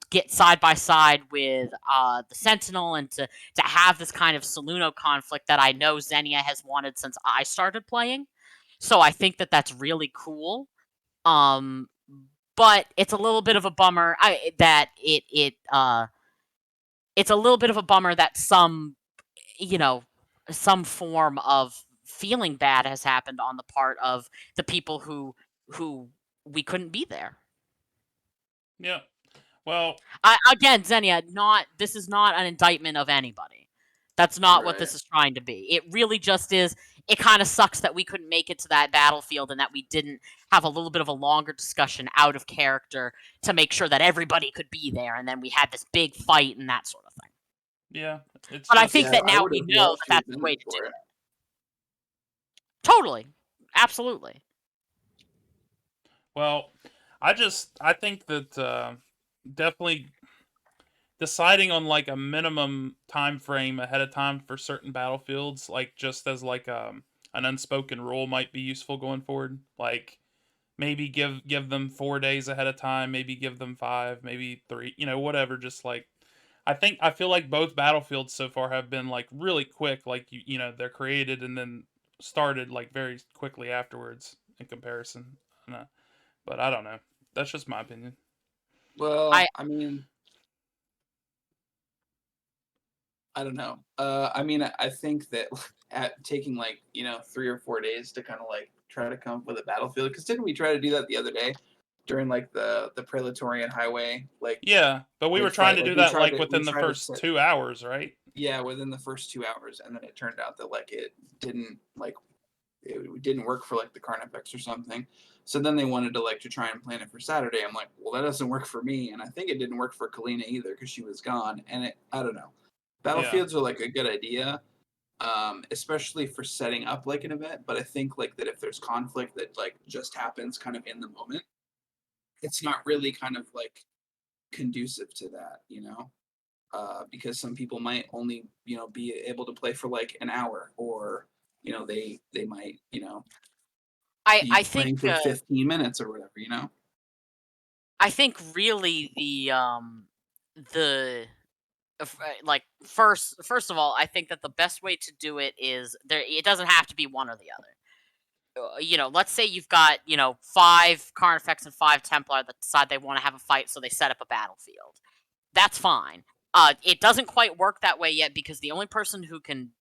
get side by side with the Sentinel, and to have this kind of Soluno conflict that I know Xenia has wanted since I started playing. So I think that that's really cool. Um, but it's a little bit of a bummer it's a little bit of a bummer that you know some form of feeling bad has happened on the part of the people who we couldn't be there. yeah. Well, Again, Xenia, not this is not an indictment of anybody. That's not what Right. this is trying to be. It really just is. It kind of sucks that we couldn't make it to that battlefield, and that we didn't have a little bit of a longer discussion out of character to make sure that everybody could be there, and then we had this big fight and that sort of thing. yeah. It's But I think just Yeah, that I now would we have know loved that to have that's the been way there to do for it. it. Totally, absolutely. well. I think that definitely deciding on like a minimum time frame ahead of time for certain battlefields, like just as like an unspoken rule, might be useful going forward. Like maybe give them 4 days ahead of time, maybe give them five, maybe three, whatever. Just like I feel like both battlefields so far have been like really quick. Like they're created and then started like very quickly afterwards in comparison. Uh, But I don't know. That's just my opinion. I Well, I mean, I don't know. I mean, I think that at taking like 3 or 4 days to kind of like try to come up with a battlefield, because didn't we try to do that the other day during like the Praetorian Highway Yeah, but we were trying fight? to Like do that like we within the tried to first set 2 hours, right? yeah within the first 2 hours, and then it turned out that like it didn't work for like the Carnifex or something. So then they wanted to like to try and plan it for Saturday. I'm like, well, that doesn't work for me, and I think it didn't work for Kalina either because she was gone. And I don't know. Yeah. Battlefields are like a good idea, especially for setting up like an event. But I think like that if there's conflict that like just happens kind of in the moment, it's not really kind of like conducive to that. Because some people might only be able to play for like an hour, or they might I be I think playing for 15 minutes or whatever. I think really the like first of all, I think that the best way to do it is there. It doesn't have to be one or the other. Let's say you've got five Carnifex and five Templar that decide they want to have a fight, so they set up a battlefield. That's fine. It doesn't quite work that way yet, because the only person who can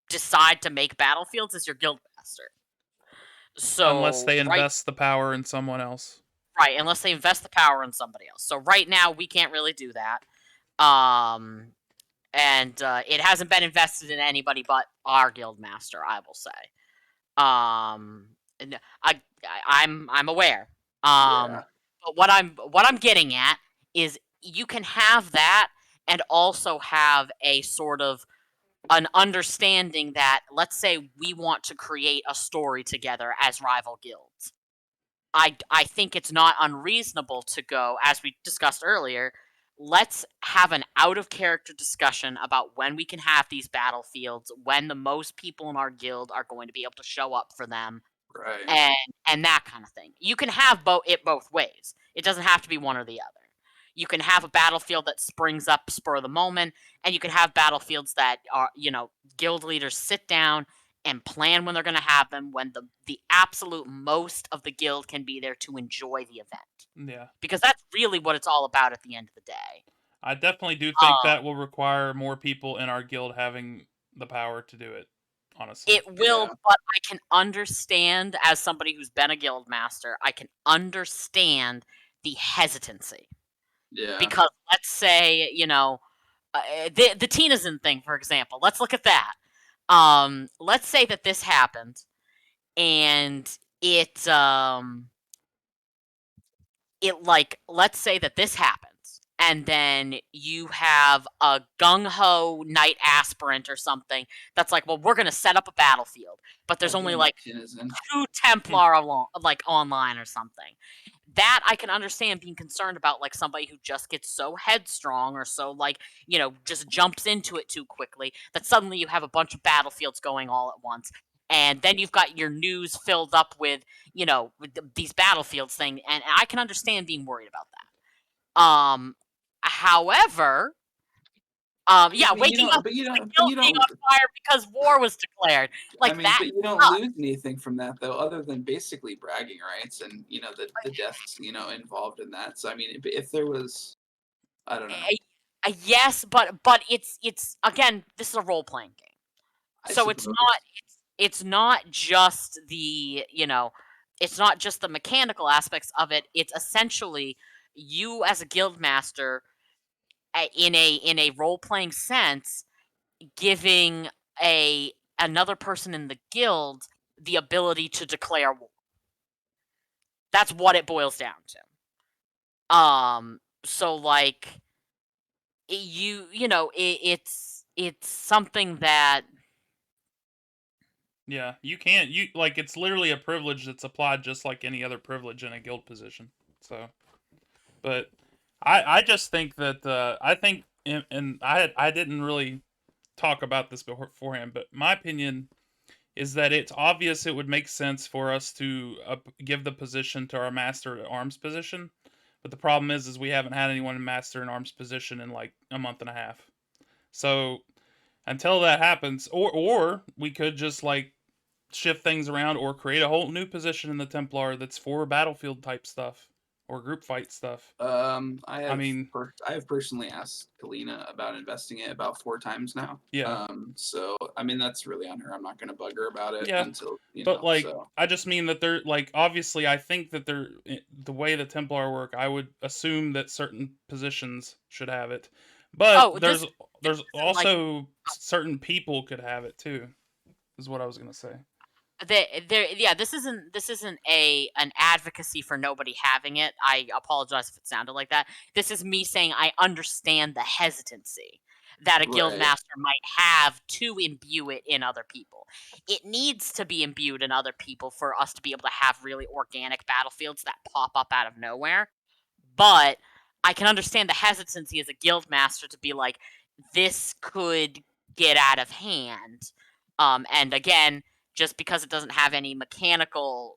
decide to make battlefields is your guildmaster. Unless they So invest the power in someone else. right, unless they invest the power in somebody else. So right now we can't really do that. Um, and it hasn't been invested in anybody but our guildmaster, I will say. And I'm aware. Yeah. But what I'm getting at is you can have that, and also have a sort of an understanding that, let's say we want to create a story together as rival guilds. I think it's not unreasonable to go, as we discussed earlier, let's have an out of character discussion about when we can have these battlefields, when the most people in our guild are going to be able to show up for them, Right. and that kind of thing. You can have it both ways. It doesn't have to be one or the other. You can have a battlefield that springs up spur of the moment, and you can have battlefields that are, guild leaders sit down and plan when they're going to have them, when the absolute most of the guild can be there to enjoy the event. Yeah. Because that's really what it's all about at the end of the day. I definitely do think Um, that will require more people in our guild having the power to do it, honestly. It will, Yeah. but I can understand, as somebody who's been a guild master, I can understand the hesitancy. Yeah. Because let's say, the Tinazen thing, for example. Let's look at that. Let's say that this happened, and let's say that this happens, and then you have a gung ho knight aspirant or something that's like, well, we're gonna set up a battlefield, but there's God only damn it, like Tinnison. 2 Templar like online or something. That I can understand being concerned about, like somebody who just gets so headstrong or so like, just jumps into it too quickly that suddenly you have a bunch of battlefields going all at once. And then you've got your news filled up with, with these battlefields thing, and I can understand being worried about that. However, yeah, But you waking don't. up But you to the don't. But guild you being don't. on fire because war was declared, I like mean, that. but you don't lose anything from that though, other than basically bragging rights and the deaths involved in that. So I mean, if there was, I don't know. Yes, but it's again, this is a role playing game, I so suppose. it's not just it's not just the mechanical aspects of it. It's essentially you as a guild master, in a role playing sense, giving another person in the guild the ability to declare war. That's what it boils down to. So like it's something that Yeah, you can't. It's literally a privilege that's applied just like any other privilege in a guild position. So, but I just think that I think and I didn't really talk about this beforehand, but my opinion is that it's obvious it would make sense for us to give the position to our master at arms position. But the problem is we haven't had anyone in master in arms position in like a month and a half. So until that happens, or we could just like shift things around or create a whole new position in the Templar that's for battlefield type stuff or group fight stuff. I I have mean, I have personally asked Kalina about investing it about 4 times now. yeah, So I mean that's really on her. I'm not gonna bug her about it yeah, until but like So I just mean that they're like obviously I think that they're the way the Templar work. I would assume that certain positions should have it, but oh this there's isn't like also certain people could have it too. Is what I was gonna say. yeah, this isn't an advocacy for nobody having it. I apologize if it sounded like that. This is me saying I understand the hesitancy that a guild right, master might have to imbue it in other people. It needs to be imbued in other people for us to be able to have really organic battlefields that pop up out of nowhere. But I can understand the hesitancy as a guild master to be like, this could get out of hand. And again, just because it doesn't have any mechanical,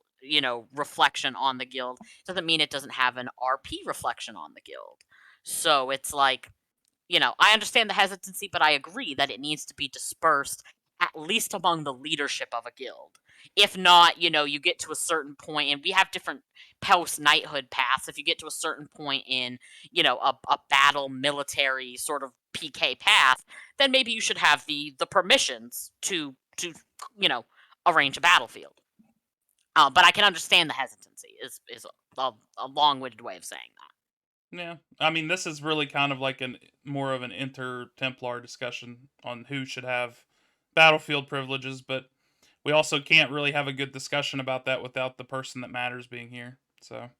reflection on the guild, doesn't mean it doesn't have an RP reflection on the guild. So it's like, I understand the hesitancy, but I agree that it needs to be dispersed at least among the leadership of a guild. If not, you get to a certain point, and we have different post knighthood paths. If you get to a certain point in, a battle military sort of PK path, then maybe you should have the permissions to arrange a battlefield. But I can understand the hesitancy. Is a long winded way of saying that. Yeah, I mean, this is really kind of like an more of an inter-Templar discussion on who should have battlefield privileges, but we also can't really have a good discussion about that without the person that matters being here. So,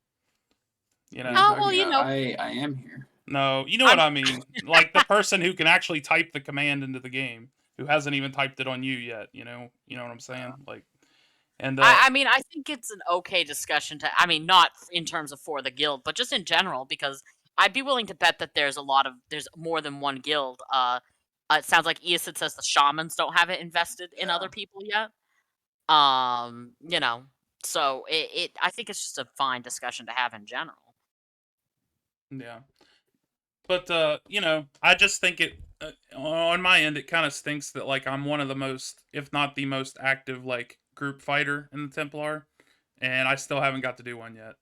you what are know, you Oh well, talking about? I am here. no, you know what I'm I mean, like the person who can actually type the command into the game. who hasn't even typed it on you yet. You know what I'm Uh, saying? Like, and I mean, I think it's an okay discussion to. I mean, not in terms of for the guild, but just in general, because I'd be willing to bet that there's more than one guild. It sounds like Eosid says the shamans don't have it invested in yeah. other people yet. You know, so I think it's just a fine discussion to have in general. yeah. But I just think it on my end it kind of stinks that like I'm one of the most, if not the most active like group fighter in the Templar, and I still haven't got to do one yet,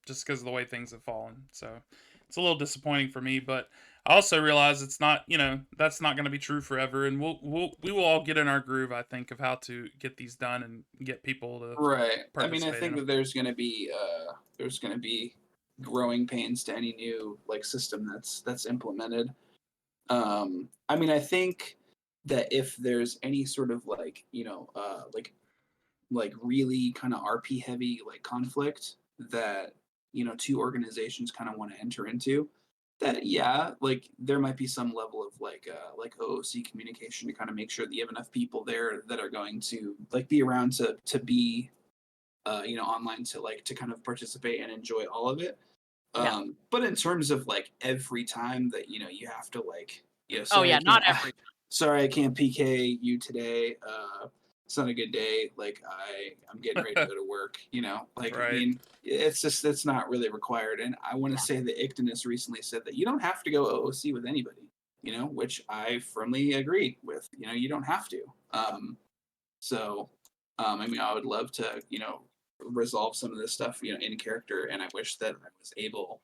just because of the way things have fallen. So it's a little disappointing for me, but I also realize it's not, that's not going to be true forever, and we will all get in our groove, I think, of how to get these done and get people to Right. I mean, I participate in think them. that there's gonna be growing pains to any new like system that's implemented. I mean, I think that if there's any sort of like like really kind of RP heavy like conflict that two organizations kind of want to enter into, that yeah, like there might be some level of like OOC communication to kind of make sure that you have enough people there that are going to like be around to be online to like to kind of participate and enjoy all of it. Yeah. But in terms of like every time that you have to Oh sorry yeah, I not can't every. sorry I can't PK you today. It's not a good day. Like I'm getting ready to go to work. Like I Right. mean, it's not really required. And I want to Yeah. say that Ictinus recently said that you don't have to go OOC with anybody. Which I firmly agree with. You don't have to. So, I mean, I would love to, resolve some of this stuff, in character, and I wish that I was able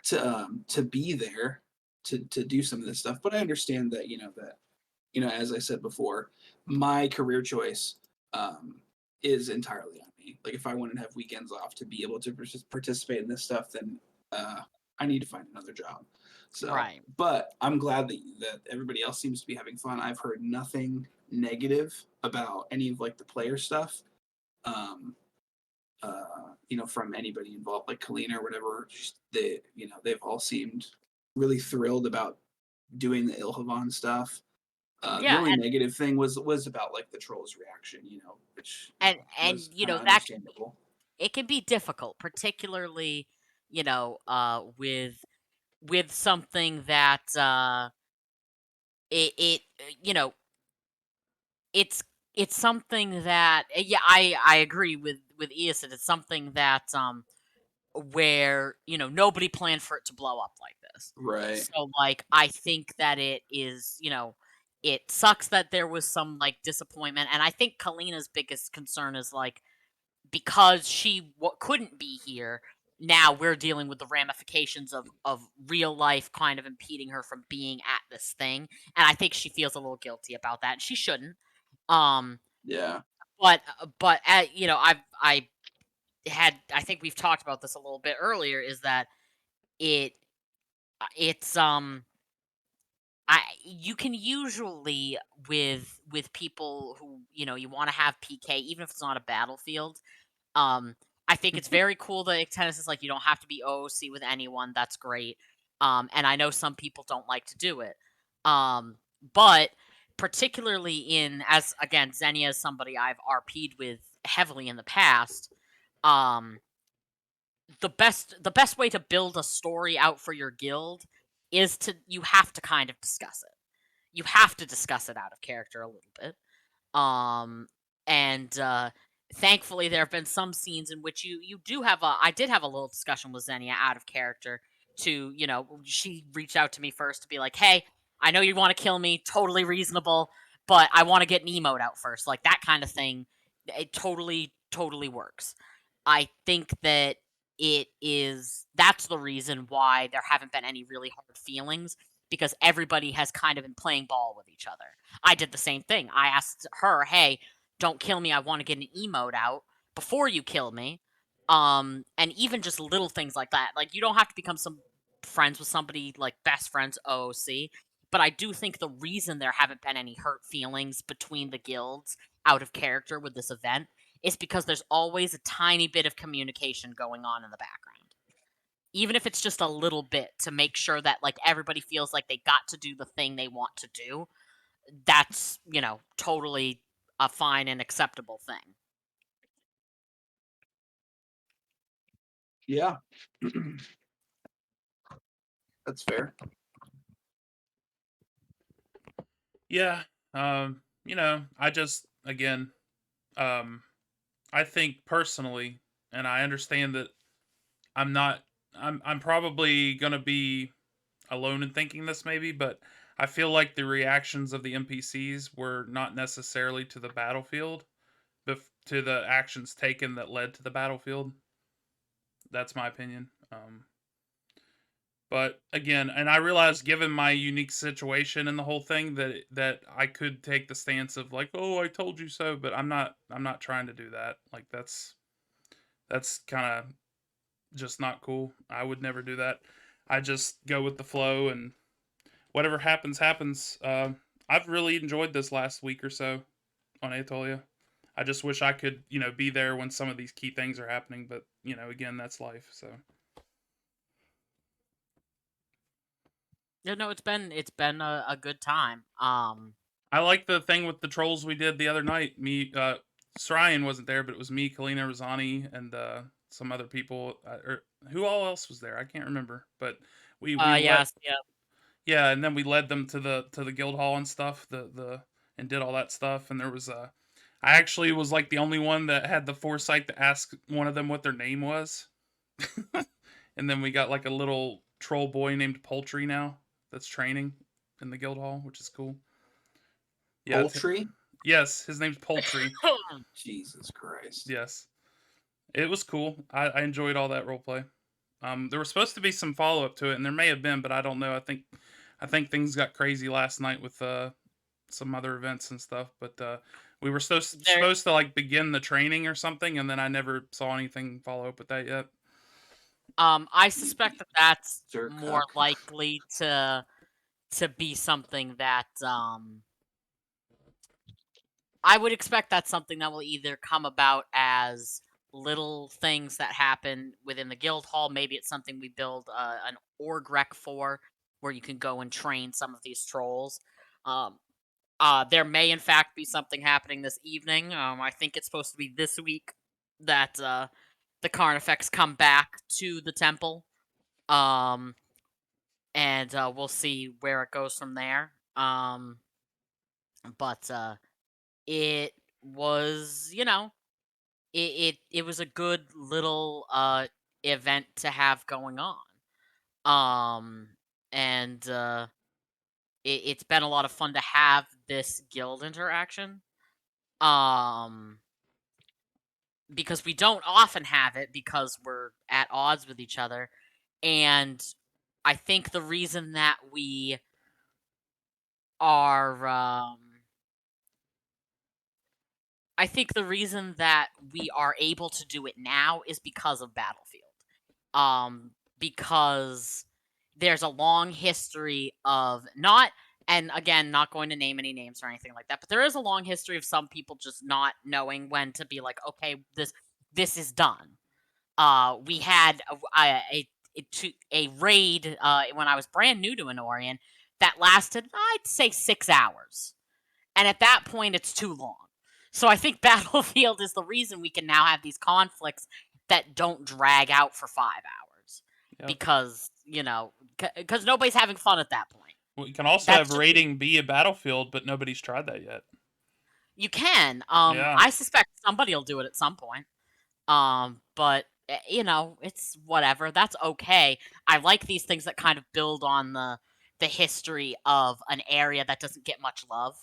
to be there to do some of this stuff. But I understand that, as I said before, my career choice is entirely on me. Like, if I wanted to have weekends off to be able to participate in this stuff, then uh, I need to find another job. So, Right. but I'm glad that everybody else seems to be having fun. I've heard nothing negative about any of like the player stuff. Um, from anybody involved, like Kalina or whatever. Just they've all seemed really thrilled about doing the Ilhavan stuff. The Yeah, only negative thing was about like the trolls' reaction, which and was kind of that can understandable. it can be difficult, particularly with something that it it's it's something that yeah, I agree with Eosin. It's something that where nobody planned for it to blow up like this. Right. So like I think that it is it sucks that there was some like disappointment, and I think Kalina's biggest concern is like because she couldn't be here. Now we're dealing with the ramifications of real life kind of impeding her from being at this thing, and I think she feels a little guilty about that. And she shouldn't. Um, Yeah. I think we've talked about this a little bit earlier. Is that it? It's I you can usually with people who you want to have PK, even if it's not a battlefield. Um, I think it's very cool that tennis is like you don't have to be OOC with anyone. That's great. And I know some people don't like to do it. But particularly as again, Xenia is somebody I've RP'd with heavily in the past. Um, the best way to build a story out for your guild is you have to kind of discuss it. You have to discuss it out of character a little bit. Um, and thankfully, there have been some scenes in which you do have a. I did have a little discussion with Xenia out of character. She reached out to me first to be like, "Hey, I know you want to kill me. Totally reasonable, but I want to get an emote out first, like that kind of thing. It totally works. I think that that's the reason why there haven't been any really hard feelings because everybody has kind of been playing ball with each other. I did the same thing. I asked her, "Hey, don't kill me. I want to get an emote out before you kill me." And even just little things like that. Like you don't have to become some friends with somebody like best friends OOC, but I do think the reason there haven't been any hurt feelings between the guilds out of character with this event is because there's always a tiny bit of communication going on in the background. Even if it's just a little bit to make sure that like everybody feels like they got to do the thing they want to do that's, totally a fine and acceptable thing. Yeah, that's fair. Yeah. I just again, um, I think personally, and I understand that I'm not. I'm probably gonna be alone in thinking this maybe, but I feel like the reactions of the NPCs were not necessarily to the battlefield, but to the actions taken that led to the battlefield. That's my opinion. But again, and I realize, given my unique situation and the whole thing, that I could take the stance of like, "Oh, I told you so," but I'm not trying to do that. Like that's kind of just not cool. I would never do that. I just go with the flow, and whatever happens happens. I've really enjoyed this last week or so on Atolia. I just wish I could, be there when some of these key things are happening, but again, that's life. So Yeah, no, it's been a good time. I like the thing with the trolls we did the other night. Me, Sryan wasn't there, but it was me, Kalina Rosani, and some other people. Or who all else was there? I can't remember. But we let Yes, yeah. yeah, and then we led them to the guild hall and stuff. The and did all that stuff. And there was I actually was like the only one that had the foresight to ask one of them what their name was. And then we got like a little troll boy named Poultry now that's training in the guild hall, which is cool. Yeah, Poultry? yes, his name's Poultry. Jesus Christ. Yes, it was cool. I enjoyed all that role play. There was supposed to be some follow up to it, and there may have been, but I don't know. I think things got crazy last night with some other events and stuff. But we were there. supposed to like begin the training or something, and then I never saw anything follow up with that yet. I suspect that that's Sir more Cuck. likely to be something that I would expect that's something that will either come about as little things that happen within the guild hall. Maybe it's something we build an org rec for, where you can go and train some of these trolls. Um, there may in fact be something happening this evening. I think it's supposed to be this week that the Carnifex come back to the temple. Um, and we'll see where it goes from there. But it was, it was a good little event to have going on. Um, and it's been a lot of fun to have this guild interaction. Um, because we don't often have it because we're at odds with each other, and I think the reason that we are I think the reason that we are able to do it now is because of Battlefield. Because there's a long history of not, and again, not going to name any names or anything like that, but there is a long history of some people just not knowing when to be like, okay, this is done. We had a raid when I was brand new to Anorian that lasted, I'd say, 6 hours. And at that point, it's too long. So I think Battlefield is the reason we can now have these conflicts that don't drag out for 5 hours. Yep. Because, because nobody's having fun at that point. We can also That's have raiding be a battlefield, but nobody's tried that yet. You can. Yeah. I suspect somebody will do it at some point. But it's whatever. That's okay. I like these things that kind of build on the history of an area that doesn't get much love.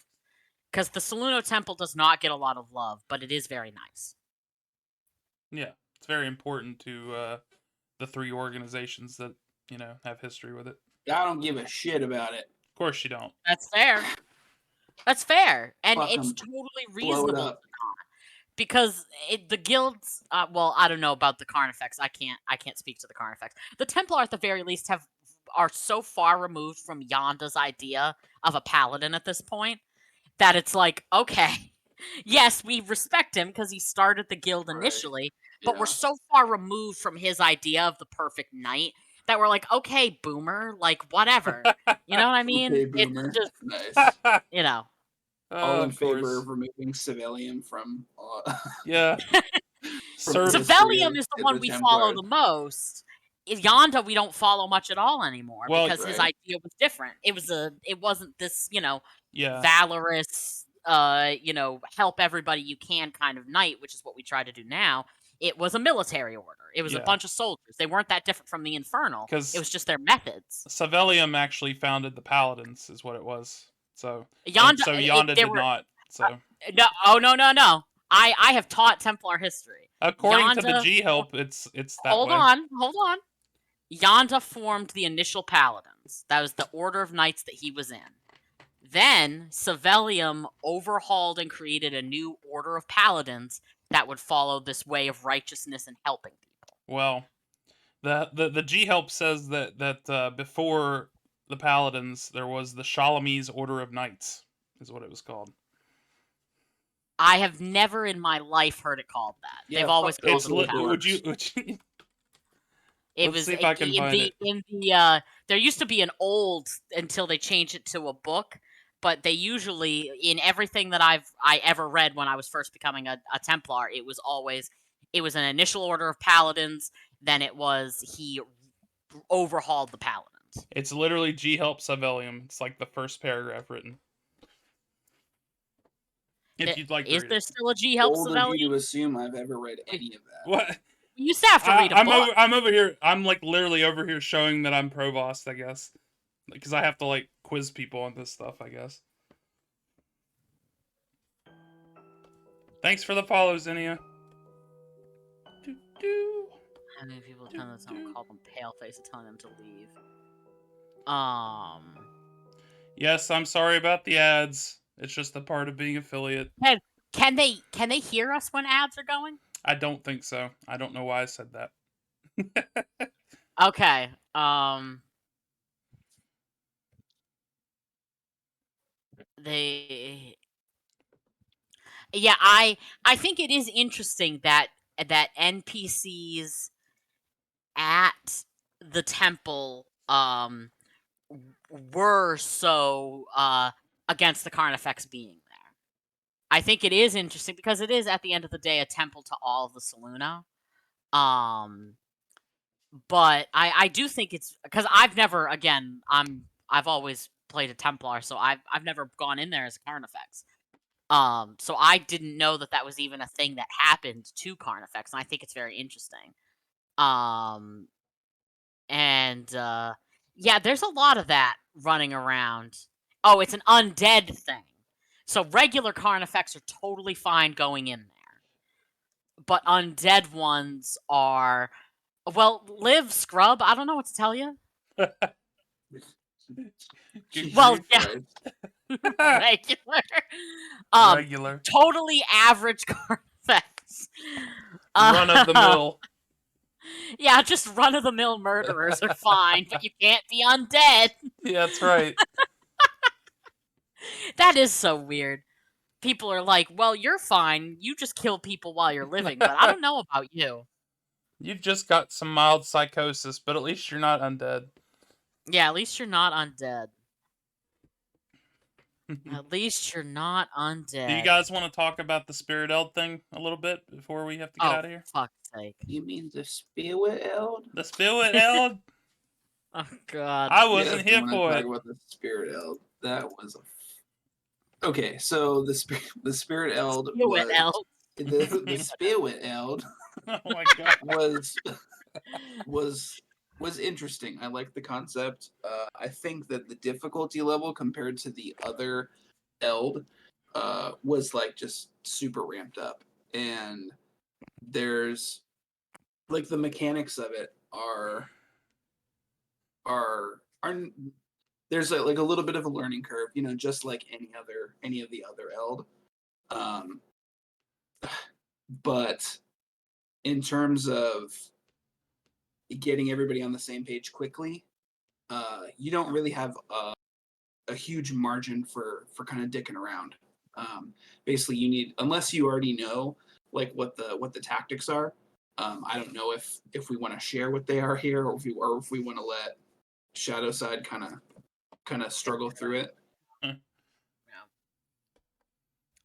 Because the Saluno Temple does not get a lot of love, but it is very nice. Yeah, it's very important to the three organizations that have history with it. I don't give a shit about it. Of course, you don't. That's fair. That's fair, and Fuck it's 'em. totally Blow it reasonable up. because the guilds. Well, I don't know about the Carnifex. I can't speak to the Carnifex. The Templar, at the very least, are so far removed from Yonda's idea of a paladin at this point that it's like, okay, yes, we respect him because he started the guild Right. initially, but we're Yeah. so far removed from his idea of the perfect knight that were like, okay, boomer, like whatever. You know what I mean? Okay, It's boomer. just, Nice. you know. All in Of favor course. of removing civilian from Yeah. from the Serv- history Savelium of is the the one we follow Templars. the most. Yonda we don't follow much at all anymore Well, because his Right. idea was different. It wasn't this, yeah. valorous, help everybody you can kind of knight, which is what we try to do now. It was a military order. It was a Yeah. bunch of soldiers. They weren't that different from the Infernal. It 'Cause was just their methods. Savelium actually founded the Paladins, is what it was. So Yonda, Yonda there did were not. So no, oh no. I have taught Templar history. according to the Yonda, G Help, it's that hold way. on. Yonda formed the initial Paladins. That was the order of knights that he was in. Then Savelium overhauled and created a new order of Paladins that would follow this way of righteousness and helping people. Well, the G Help says that before the Paladins there was the Shalamese Order of Knights, is what it was called. I have never in my life heard it called that. Yeah, They've always fuck called those them little Paladins. dorks. It Let's was see if I can find it. in the there used to be an old until they changed it to a book, but they usually in everything that I ever read when I was first becoming a Templar, it was an initial order of Paladins, then he overhauled the Paladins. It's literally G Help Savelium. It's like the first paragraph written. If you'd like to Is read there it. still a G Help Bold of you Savelium? to assume I've ever read any of that. What? You used to have to read a book. I'm over here. I'm like literally over here showing that I'm Provost, I guess, because I have to like quiz people on this stuff, I guess. Thanks for the follow, Zinnia. How many people tell them someone called them paleface and telling them to leave? Yes, I'm sorry about the ads. It's just a part of being affiliate. Can they hear us when ads are going? I don't think so. I don't know why I said that. Okay. Yeah, I think it is interesting that NPCs at the temple were so against the Carnifex being there. I think it is interesting because it is at the end of the day a temple to all of the Saluna. But I do think it's because I've always played a Templar, so I've never gone in there as a Carnifex. So I didn't know that was even a thing that happened to Carnifex, and I think it's very interesting. Yeah, there's a lot of that running around. Oh, it's an undead thing. So regular Carnifex are totally fine going in there. But undead ones are... Well, live, scrub, I don't know what to tell you. Well, yeah. Regular. Regular. Totally average Carnifex. Run of the mill. Yeah, just run-of-the-mill murderers are fine, but you can't be undead. Yeah, that's right. That is so weird. People are like, well, you're fine. You just kill people while you're living, but I don't know about you. You've just got some mild psychosis, but at least you're not undead. Yeah, at least you're not undead. At least you're not undead. Do you guys want to talk about the Spirit Eld thing a little bit before we have to get out of here? Fuck's sake. You mean the Spirit Eld? The Spirit Eld? Oh, God. I wasn't here want for to it. talk about the Spirit Eld. That was okay. So the Spirit Eld the Spirit Eld Oh my god. was interesting. I like the concept. I think that the difficulty level compared to the other Eld was like just super ramped up, and there's like the mechanics of it are there's like a little bit of a learning curve, just like any of the other Eld. But in terms of getting everybody on the same page quickly, you don't really have a huge margin for kind of dicking around. Basically, you need, unless you already know like what the tactics are, I don't know if we want to share what they are here, or if we want to let Shadowside kind of struggle through it. Yeah.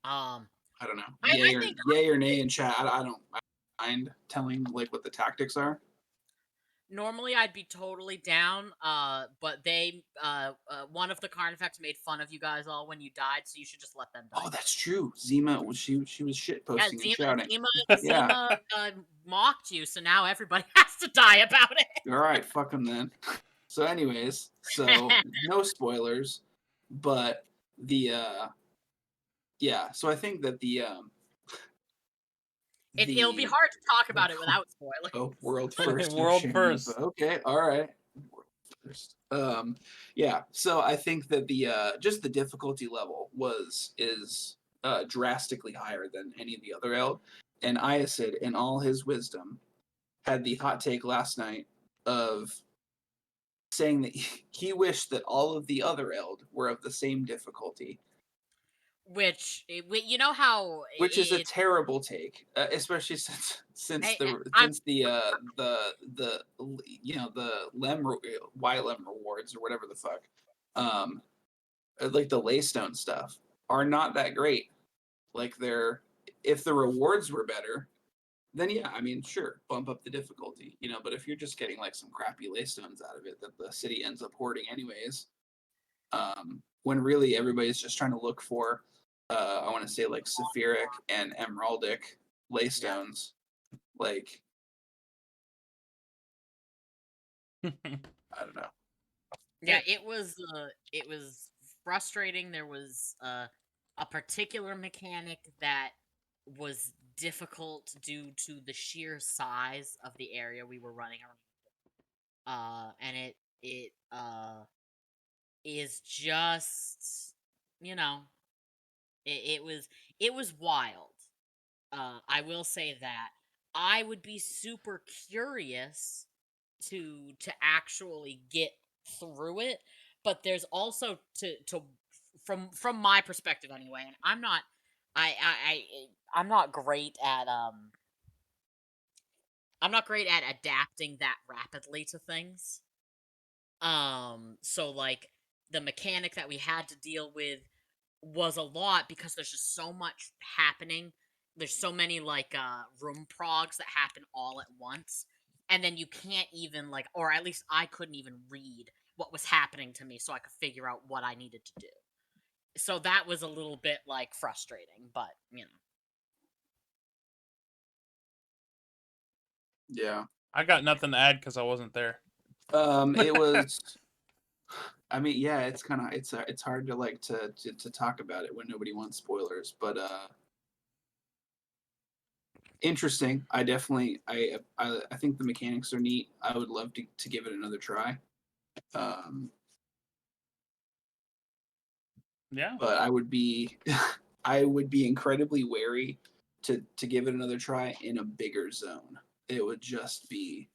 I don't know. I think Yay or nay in chat. I don't mind telling like what the tactics are. normally I'd be totally down, but one of the Carnifex made fun of you guys all when you died, so you should just let them die. Oh, that's true. Zima, she was shit Yeah, posting and shouting. Yeah. Zima mocked you, so now everybody has to die about it. All right, fuck them then. So, anyways, so no spoilers, but the yeah. So I think that It'll be hard to talk about it without spoilers. Oh, world first. World first. Okay, all right. World first. Yeah. So I think that the just the difficulty level is drastically higher than any of the other Eld, and Iasid, in all his wisdom, had the hot take last night of saying that he wished that all of the other Eld were of the same difficulty. Which you know how Which is a terrible take, especially since the you know the YLEM rewards or whatever the fuck, like the Laystone stuff are not that great. Like if the rewards were better, then yeah, I mean sure, bump up the difficulty, you know. But if you're just getting like some crappy Laystones out of it that the city ends up hoarding anyways, when really everybody's just trying to look for I want to say like Saphiric and Emeraldic Laystones. Yeah. Like I don't know. Yeah, it was frustrating. There was a particular mechanic that was difficult due to the sheer size of the area we were running around. And it is just, you know, it was wild. I will say that. I would be super curious to actually get through it, but there's also to from my perspective anyway, and I'm not great at I'm not great at adapting that rapidly to things. So like the mechanic that we had to deal with was a lot because there's just so much happening. There's so many like room progs that happen all at once. And then you can't even like, or at least I couldn't even read what was happening to me so I could figure out what I needed to do. So that was a little bit like frustrating, but you know. Yeah. I got nothing to add because I wasn't there. It was. I mean, yeah, it's kind of it's hard to like to talk about it when nobody wants spoilers, but interesting. I definitely I think the mechanics are neat. I would love to give it another try. Yeah. But I would be I would be incredibly wary to give it another try in a bigger zone. It would just be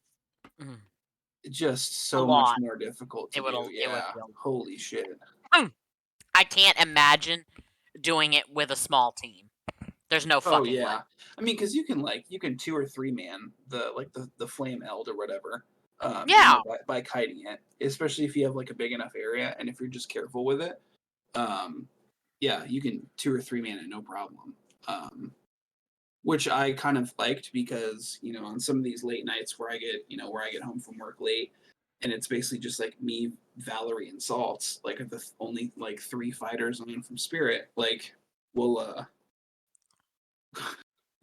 just so much more difficult to do. Yeah. Holy shit. I can't imagine doing it with a small team. There's no fucking way. I mean, because you can 2 or 3 man the flame eld or whatever. Yeah. You know, by kiting it, especially if you have like a big enough area and if you're just careful with it. Yeah, you can 2 or 3 man it no problem. Which I kind of liked because you know on some of these late nights where I get home from work late, and it's basically just like me, Valerie, and Salts, like the only like 3 fighters on from Spirit. Like we'll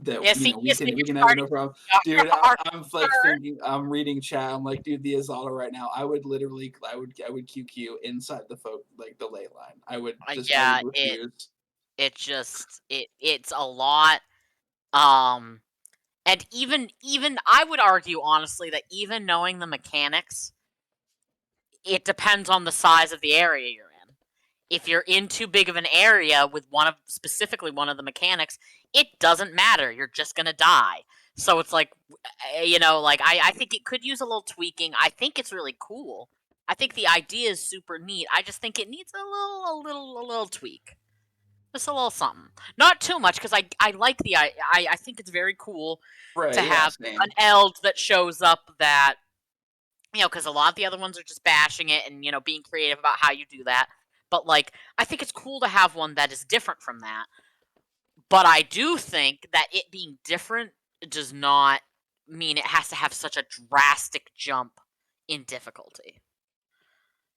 that yeah, you know we can have no problem, dude. I'm like thinking, I'm reading chat. I'm like, dude, the Azala right now. I would QQ inside the like the ley line. I would just yeah, I would refuse. It's a lot. And even I would argue honestly that even knowing the mechanics, it depends on the size of the area you're in. If you're in too big of an area with specifically one of the mechanics, it doesn't matter. You're just gonna die. So it's like, you know, like I think it could use a little tweaking. I think it's really cool. I think the idea is super neat. I just think it needs a little tweak. Just a little something. Not too much, because I like I think it's very cool to Right, yeah, have same. an eld that shows up that, because a lot of the other ones are just bashing it and, being creative about how you do that. But, like, I think it's cool to have one that is different from that. But I do think that it being different does not mean it has to have such a drastic jump in difficulty.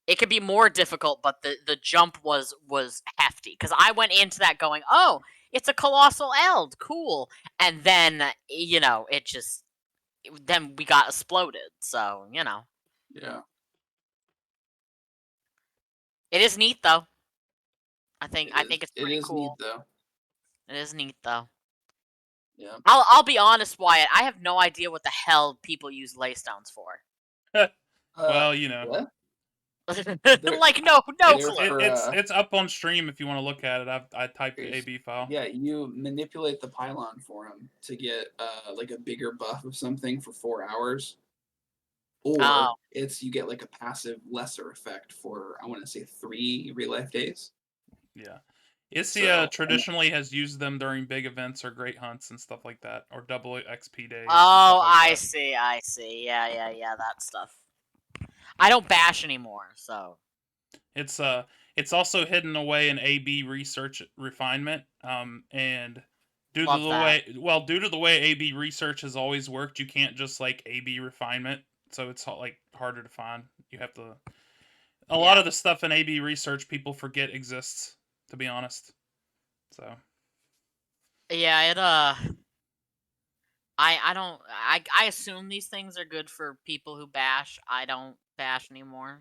It could be more difficult, but the jump was hefty. Because I went into that going, oh, it's a colossal eld, cool. And then, it just then we got exploded. So, Yeah. it is neat though. I think It is it's it pretty is neat cool. though. It is neat though. Yeah. I'll be honest, Wyatt. I have no idea what the hell people use laystones for. Well, What? They're Like no it's they're clue. for it's up on stream if you want to look at it. I typed the there's AB file. yeah, you manipulate the pylon for him to get like a bigger buff of something for 4 hours. Oh, Or you get like a passive lesser effect for I want to say 3 real life days. Yeah. Isia So and traditionally has used them during big events or great hunts and stuff like that, or double XP days and stuff oh, like I that. see, I see. Yeah, that stuff. I don't bash anymore, so It's it's also hidden away in AB research refinement. And love that. due to the way AB research has always worked, you can't just like AB refinement, so it's like harder to find. You have to a lot Yeah, of the stuff in AB research people forget exists, to be honest. So yeah. I don't. I assume these things are good for people who bash. I don't bash anymore.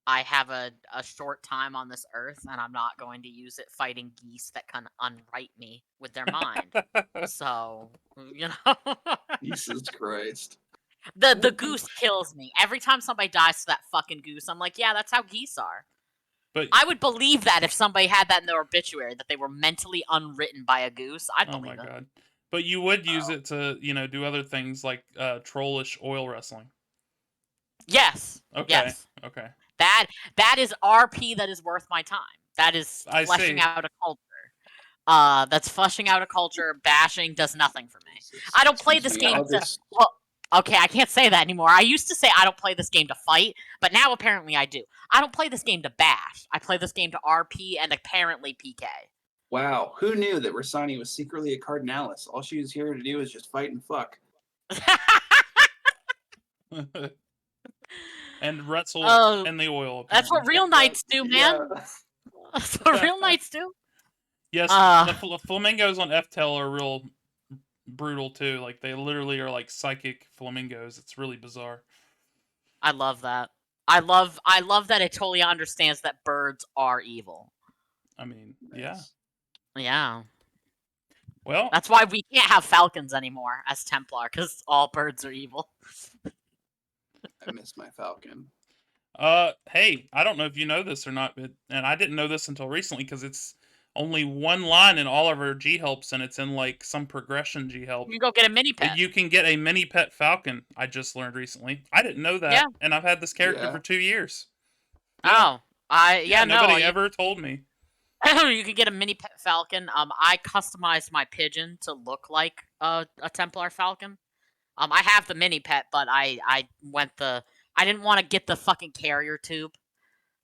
I have a short time on this earth, and I'm not going to use it fighting geese that can unwrite me with their mind. So, Jesus Christ. the goose kills me. Every time somebody dies to that fucking goose, I'm like, yeah, that's how geese are. but I would believe that if somebody had that in their obituary, that they were mentally unwritten by a goose. I'd oh my believe it. god. But you would use Wow. it to, do other things like trollish oil wrestling. Yes, Okay. yes. Okay. That is RP that is worth my time. That is I fleshing see. out a culture. That's fleshing out a culture. Bashing does nothing for me. Jesus. I don't play Excuse this me. game I'll to. just Well, okay, I can't say that anymore. I used to say I don't play this game to fight, but now apparently I do. I don't play this game to bash. I play this game to RP and apparently PK. wow. Who knew that Rasani was secretly a Cardinalis? All she was here to do is just fight and fuck. And wrestle Oh, in the oil, that's apparently. what real knights do, man. Yeah. That's what real knights do. Yes, Uh, the flamingos on FTL are real brutal too. Like they literally are like psychic flamingos. It's really bizarre. I love that. I love that it totally understands that birds are evil. I mean, yeah. Nice. Yeah. Well, That's why we can't have falcons anymore as Templar, because all birds are evil. I miss my Falcon. hey, I don't know if you know this or not, but and I didn't know this until recently because it's only one line in all of our G helps, and it's in like some progression G help. You can go get a mini That pet. you can get a mini pet falcon. I just learned recently. I didn't know Yeah. that, and I've had this character Yeah. for 2 years. Yeah, Oh. Yeah, no. nobody ever told me. You can get a mini pet falcon. I customized my pigeon to look like a Templar falcon. I have the mini pet, but I went I didn't want to get the fucking carrier tube.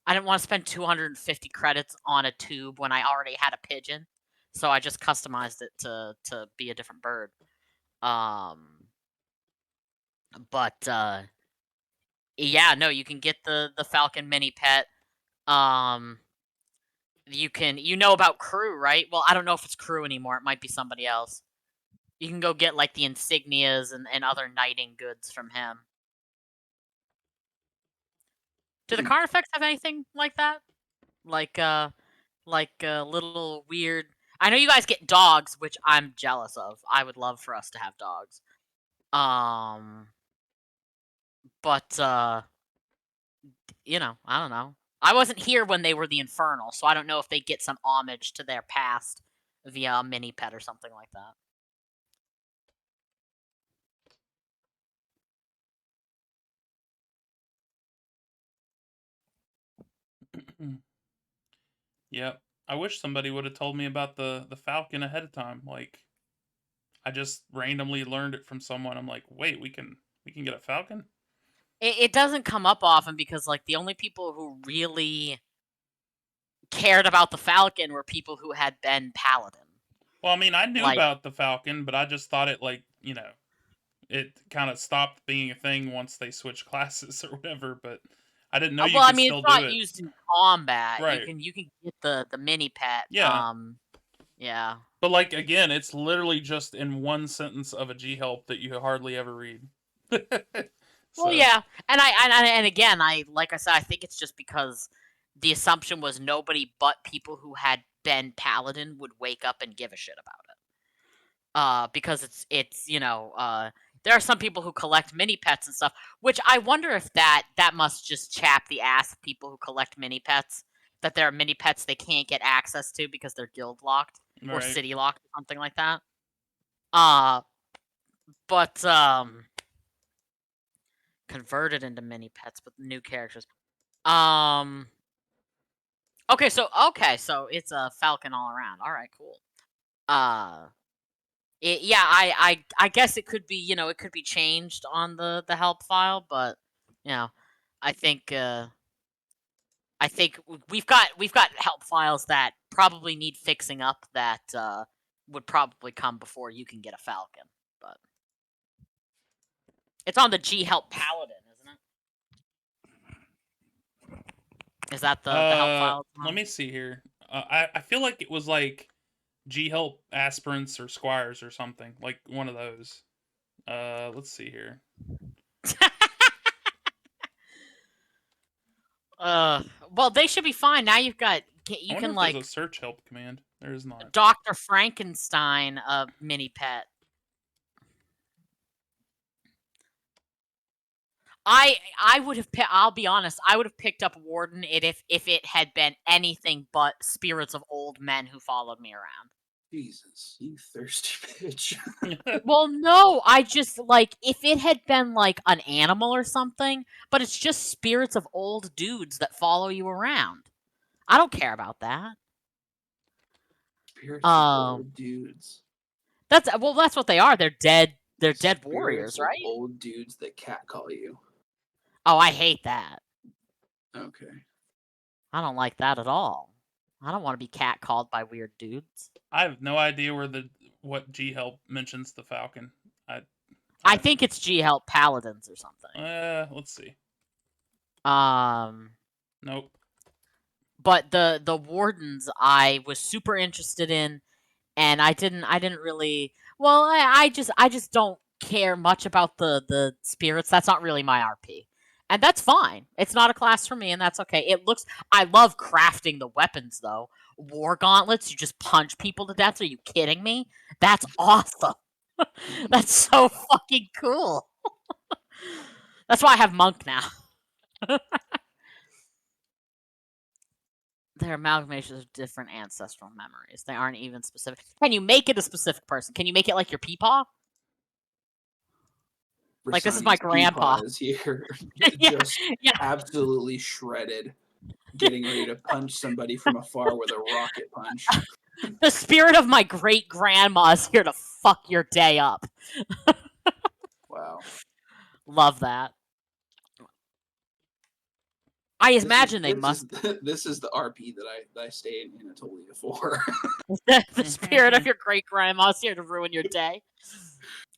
I didn't want to spend 250 credits on a tube when I already had a pigeon. So I just customized it to be a different bird. But yeah, no, you can get the falcon mini pet. Um you know about crew, right? Well, I don't know if it's crew anymore. It might be somebody else. You can go get like the insignias and other knighting goods from him. Do the Hmm. Carnifex have anything like that? Like little weird. I know you guys get dogs, which I'm jealous of. I would love for us to have dogs. Um, but I don't know. I wasn't here when they were the Infernal, so I don't know if they get some homage to their past via a mini pet or something like that. Yep. I wish somebody would have told me about the Falcon ahead of time. Like, I just randomly learned it from someone. I'm like, wait, we can get a Falcon? It doesn't come up often because like the only people who really cared about the Falcon were people who had been Paladin. Well, I mean, I knew Like, about the Falcon, but I just thought it like it kind of stopped being a thing once they switched classes or whatever. But I didn't know you well, I could mean, it's still do not it. used in combat. Right? You can get the mini pet. Yeah. Yeah. But like again, it's literally just in one sentence of a G help that you hardly ever read. Well, So yeah, and again, like I said, I think it's just because the assumption was nobody but people who had been Paladin would wake up and give a shit about it. Because it's there are some people who collect mini pets and stuff, which I wonder if that must just chap the ass of people who collect mini pets. That there are mini pets they can't get access to because they're guild locked or right. city locked or something like that. Uh, but converted into mini pets with new characters. Um. Okay, so it's a Falcon all around. All right, cool. Uh, yeah, I guess it could be it could be changed on the help file, but you know, I think we've got help files that probably need fixing up that would probably come before you can get a Falcon, but it's on the G help Paladin, isn't it? Is that the help file it's Let on? me see here. I feel like it was like G help aspirants or squires or something like one of those. Let's see here. uh, well, they should be fine now. I You wonder can if there's like a search help command. There is not. Dr. Frankenstein a mini pet. I would have I'll be honest, I would have picked up Warden if it had been anything but spirits of old men who followed me around. Jesus, you thirsty bitch. Well, no, I just like if it had been like an animal or something, but it's just spirits of old dudes that follow you around. I don't care about that. Spirits of Um old dudes. that's what they are. They're dead Spirits warriors, of right? old dudes that catcall you. Oh, I hate that. Okay. I don't like that at all. I don't want to be catcalled by weird dudes. I have no idea what G help mentions the Falcon. I I I think it's G Help Paladins or something. let's see. Um, Nope. but the wardens I was super interested in, and I didn't really. Well, I just don't care much about the spirits. That's not really my RP. And that's fine. It's not a class for me, and that's okay. I love crafting the weapons though. War gauntlets, you just punch people to death. Are you kidding me? That's awesome. That's so fucking cool. That's why I have monk now. They're amalgamations of different ancestral memories. They aren't even specific. Can you make it a specific person? Can you make it like your peepaw? Like this is my Rasani's grandpa. peepaw is here, yeah, just yeah. absolutely shredded, getting ready to punch somebody from afar with a rocket punch. The spirit of my great grandma is here to fuck your day up. Wow. Love that. I This is imagine they this must. is this is the RP that I stayed in Anatolia for. The spirit of your great grandma is here to ruin your day.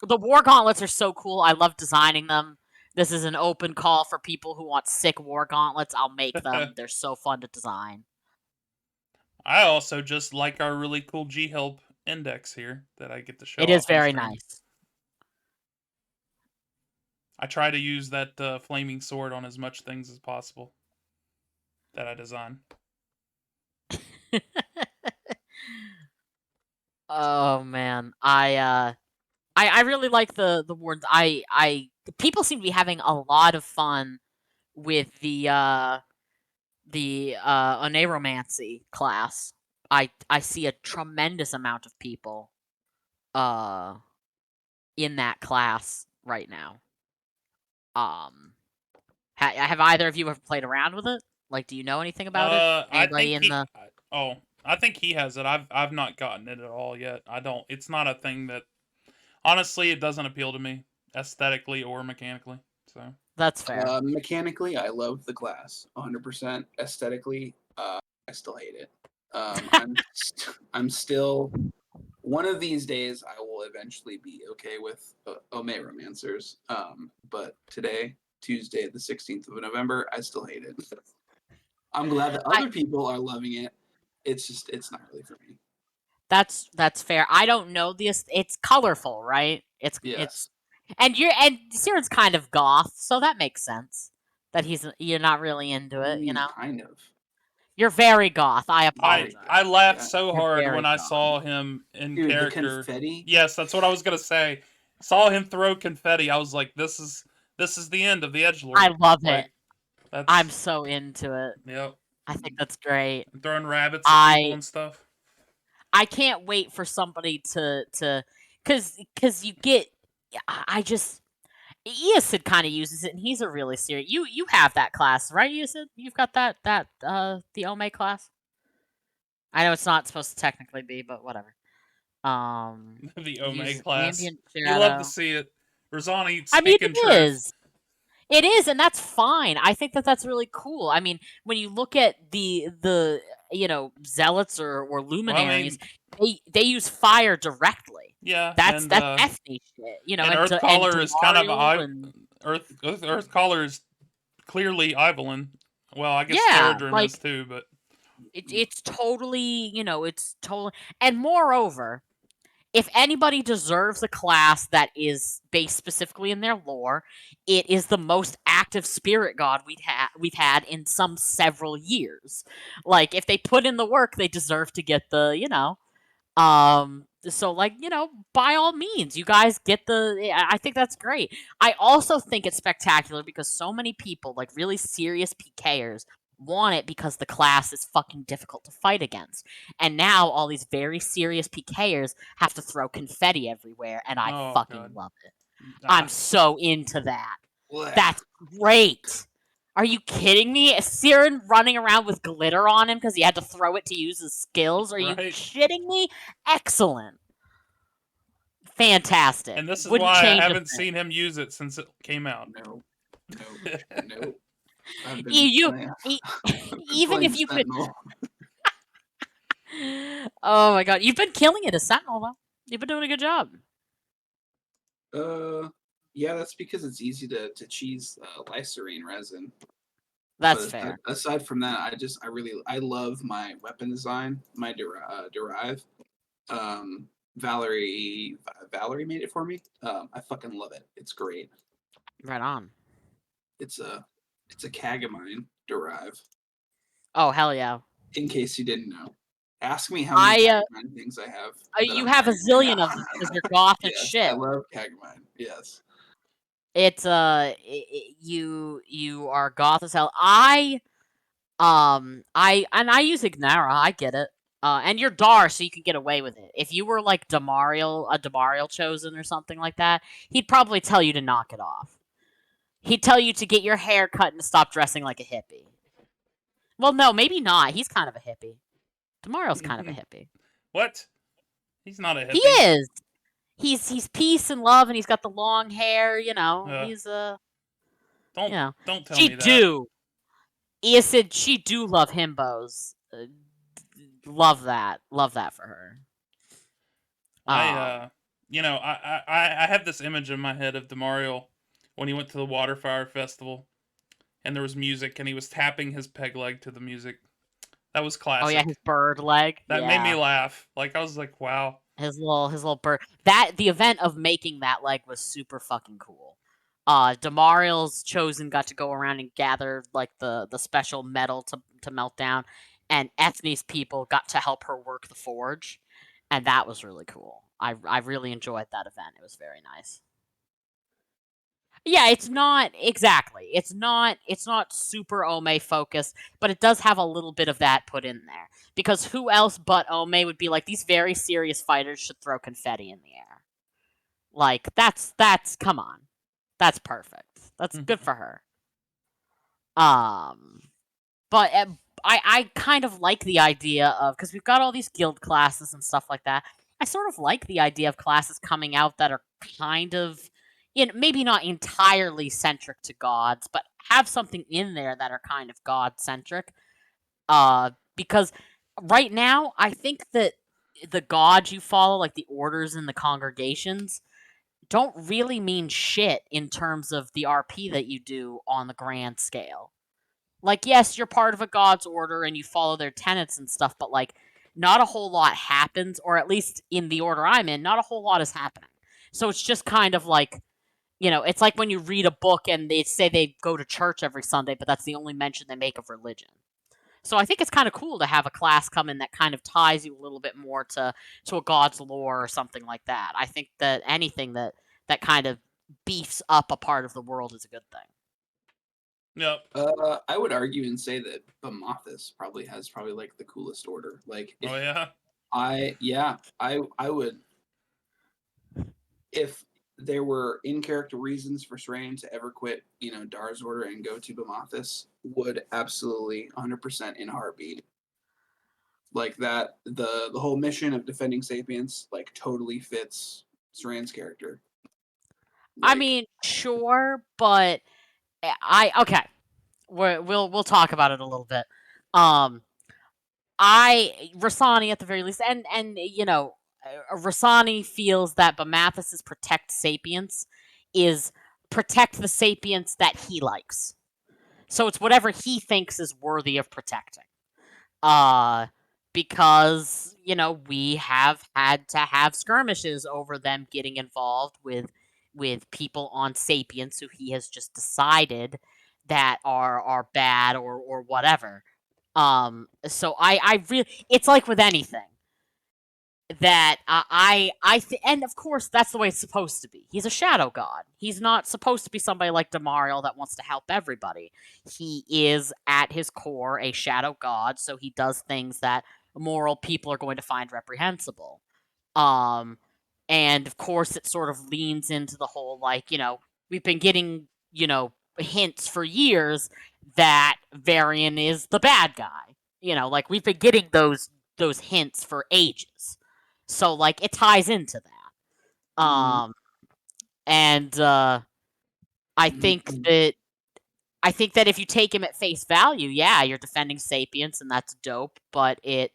The war gauntlets are so cool. I love designing them. This is an open call for people who want sick war gauntlets. I'll make them. They're so fun to design. I also just like our really cool G help index here that I get to show It is off on very stream. nice. I try to use that flaming sword on as much things as possible that I design. Oh man, I really like the wardens. People seem to be having a lot of fun with the oneromancy class. I see a tremendous amount of people uh in that class right now. Have either of you ever played around with it? Like, do you know anything about it? I Anybody think in he. the Oh, I think he has it. I've not gotten it at all yet. I don't. It's not a thing that honestly it doesn't appeal to me aesthetically or mechanically. So That's fair. Mechanically, I love the class 100%. Aesthetically, I still hate it. I'm still one of these days I will eventually be okay with Ome Romancers. But today, Tuesday, the 16th of November, I still hate it. I'm glad that I other people are loving it. It's not really for me. that's fair. I don't know this. It's colorful, right? Yes. And Siren's kind of goth, so that makes sense. That you're not really into I it, you mean, know. kind of. You're very goth. I Very apologize. I laughed yeah. so You're hard very when I goth. saw him in Dude, the character. confetti. Yes, that's what I was gonna say. Saw him throw confetti. I was like, this is the end of the I edgelord. love it. Like I'm that's so into it. yep. I think that's great. And throwing rabbits at people I and stuff. I can't wait for somebody cuz you get I just Eosid kind of uses it, and he's a really serious. You have that class, right, Eosid? You've got that the Ome class. I know it's not supposed to technically be, but whatever. The Ome Use class. ambient You love to shadow. see it. Rosani I mean, speaking truth. it is, and that's fine. I think that's really cool. I mean, when you look at the zealots or Well, I luminaries, mean, they use fire directly. yeah, That's Ethne shit, and and Earthcaller is kind of Damariel and Earthcaller is clearly Evelyn. Well, I guess yeah, Theradrim like is too, but it's totally, it's totally. And moreover, if anybody deserves a class that is based specifically in their lore, it is the most active spirit god we've had in some several years. Like if they put in the work, they deserve to get so like, by all means, you guys get I think that's great. I also think it's spectacular because so many people, like really serious PKers, want it because the class is fucking difficult to fight against. And now all these very serious PKers have to throw confetti everywhere, and I oh fucking god, love it. I'm ah, so into that. Blech. That's great. Are you kidding me? Siren running around with glitter on him because he had to throw it to use his skills? Are you right. shitting me? Excellent. Fantastic. And this is Wouldn't why I change a haven't thing. seen him use it since it came out. No. No. I've been You, playing. e- I've been even playing if you could. Sentinel. Oh my god, you've been killing it as Sentinel though. You've been doing a good job. Yeah, that's because it's easy to cheese Lycerine resin. That's But fair. aside from that, I love my weapon design, my derive. Valerie made it for me. I fucking love it. It's great. Right on. It's a Kagamine derive. Oh hell yeah. In case you didn't know, ask me how many I Kagamine things I have that you I'm have a wearing right zillion of now. them because you're goth as Yes, I shit. love Kagamine. Yes. It's you are goth as hell. I use Ignara. I get it. And you're Dar, so you can get away with it. If you were like a Damariel chosen or something like that, he'd probably tell you to knock it off. He'd tell you to get your hair cut and stop dressing like a hippie. Well, no, maybe not. He's kind of a hippie. Damariel's kind of a hippie. What? He's not a He hippie. is. He's peace and love, and he's got the long hair. He's Don't tell She me that. do. Eosid, she do love himbos. Love that. Love that for her. I I have this image in my head of Demariel when he went to the Waterfire Festival and there was music and he was tapping his peg leg to the music. That was Oh yeah, classic. his bird leg. That made me Yeah. laugh. Like I was like, wow. His little bird. The event of making that leg was super fucking cool. Damariel's chosen got to go around and gather like the special metal to melt down, and Ethne's people got to help her work the forge, and that was really cool. I really enjoyed that event. It was very nice. Yeah, it's not exactly. It's not super Ome focused, but it does have a little bit of that put in there. Because who else but Ome would be like these very serious fighters should throw confetti in the air. Like that's come on. That's perfect. That's good for her. Um but I kind of like the idea of, because we've got all these guild classes and stuff like that. I sort of like the idea of classes coming out that are kind of, maybe not entirely centric to gods, but have something in there that are kind of god centric. Because right now, I think that the gods you follow, like the orders and the congregations, don't really mean shit in terms of the RP that you do on the grand scale. Like, yes, you're part of a god's order and you follow their tenets and stuff, but like, not a whole lot happens, or at least in the order I'm in, not a whole lot is happening. So it's just kind of like, it's like when you read a book and they say they go to church every Sunday, but that's the only mention they make of religion. So I think it's kind of cool to have a class come in that kind of ties you a little bit more to a god's lore or something like that. I think that anything that kind of beefs up a part of the world is a good thing. Yep. I would argue and say that Bamothus probably has like the coolest order. Like, Oh yeah. I would, if there were in character reasons for Srain to ever quit, Dar's order and go to Bamothus, would absolutely 100% in a heartbeat. Like that, the whole mission of defending Sapience like totally fits Srain's character. I mean, sure, but okay. We'll talk about it a little bit. Rasani at the very least, and Rasani feels that Bamathis's protect Sapience is protect the Sapience that he likes. So it's whatever he thinks is worthy of protecting. Because we have had to have skirmishes over them getting involved with people on Sapience who he has just decided that are bad or whatever. So I really, it's like with anything that and of course that's the way it's supposed to be. He's a shadow god. He's not supposed to be somebody like Damariel that wants to help everybody. He is at his core a shadow god, so he does things that moral people are going to find reprehensible. And of course it sort of leans into the whole, like, we've been getting, hints for years that Varian is the bad guy. Like we've been getting those hints for ages. So like it ties into that. And I think that if you take him at face value, yeah, you're defending Sapience and that's dope, but it's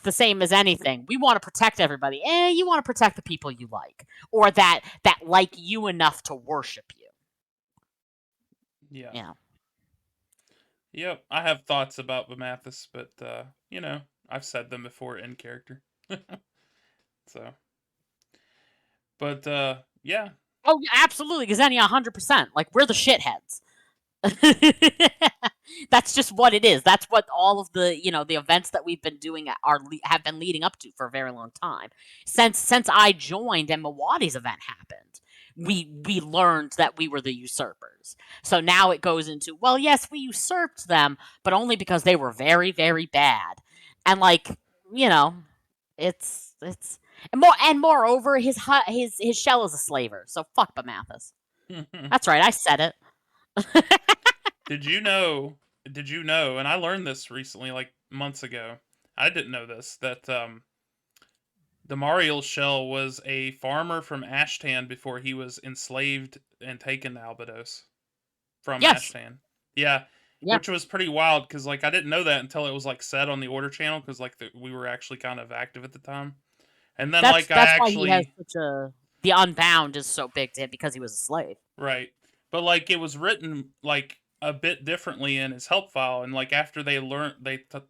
the same as anything. We want to protect everybody. You want to protect the people you like, or that like you enough to worship you. Yeah. Yeah. Yep. I have thoughts about Bamathis, but I've said them before in character. So, but yeah. Oh, yeah, absolutely, Gazania, 100%. Like, we're the shitheads. That's just what it is. That's what all of the the events that we've been doing have been leading up to for a very long time. Since I joined and Mawadi's event happened, we learned that we were the usurpers. So now it goes into, well, yes, we usurped them, but only because they were very, very bad. And like, it's and moreover, his shell is a slaver. So fuck Bamathis. That's right, I said it. Did you know? And I learned this recently, like months ago. I didn't know this, that Damariel's shell was a farmer from Ashtan before he was enslaved and taken to Albados from Yes. Ashtan. Yeah, Yeah. which was pretty wild because like I didn't know that until it was like said on the order channel because like we were actually kind of active at the time, and then That's like I why he has actually such a the Unbound is so big to him, because he was a slave. right, but like it was written like a bit differently in his help file, and like after they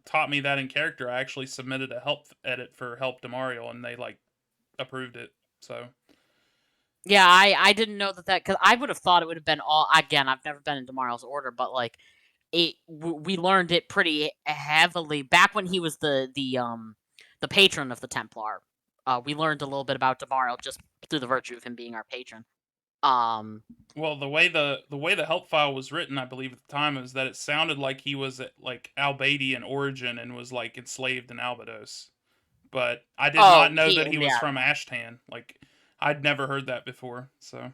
taught me that in character, I actually submitted a help edit for help Damariel, and they like approved it. So Yeah, I didn't know that because I would have thought it would have been all, again, I've never been in Tomorrow's Order, but like we learned it pretty heavily back when he was the patron of the Templar. We learned a little bit about Tomorrow just through the virtue of him being our patron. well, the way the help file was written, I believe at the time, is that it sounded like he was like Albadi in origin and was like enslaved in Albados. But I did not know that he was from Ashtan. Like I'd never heard that before, so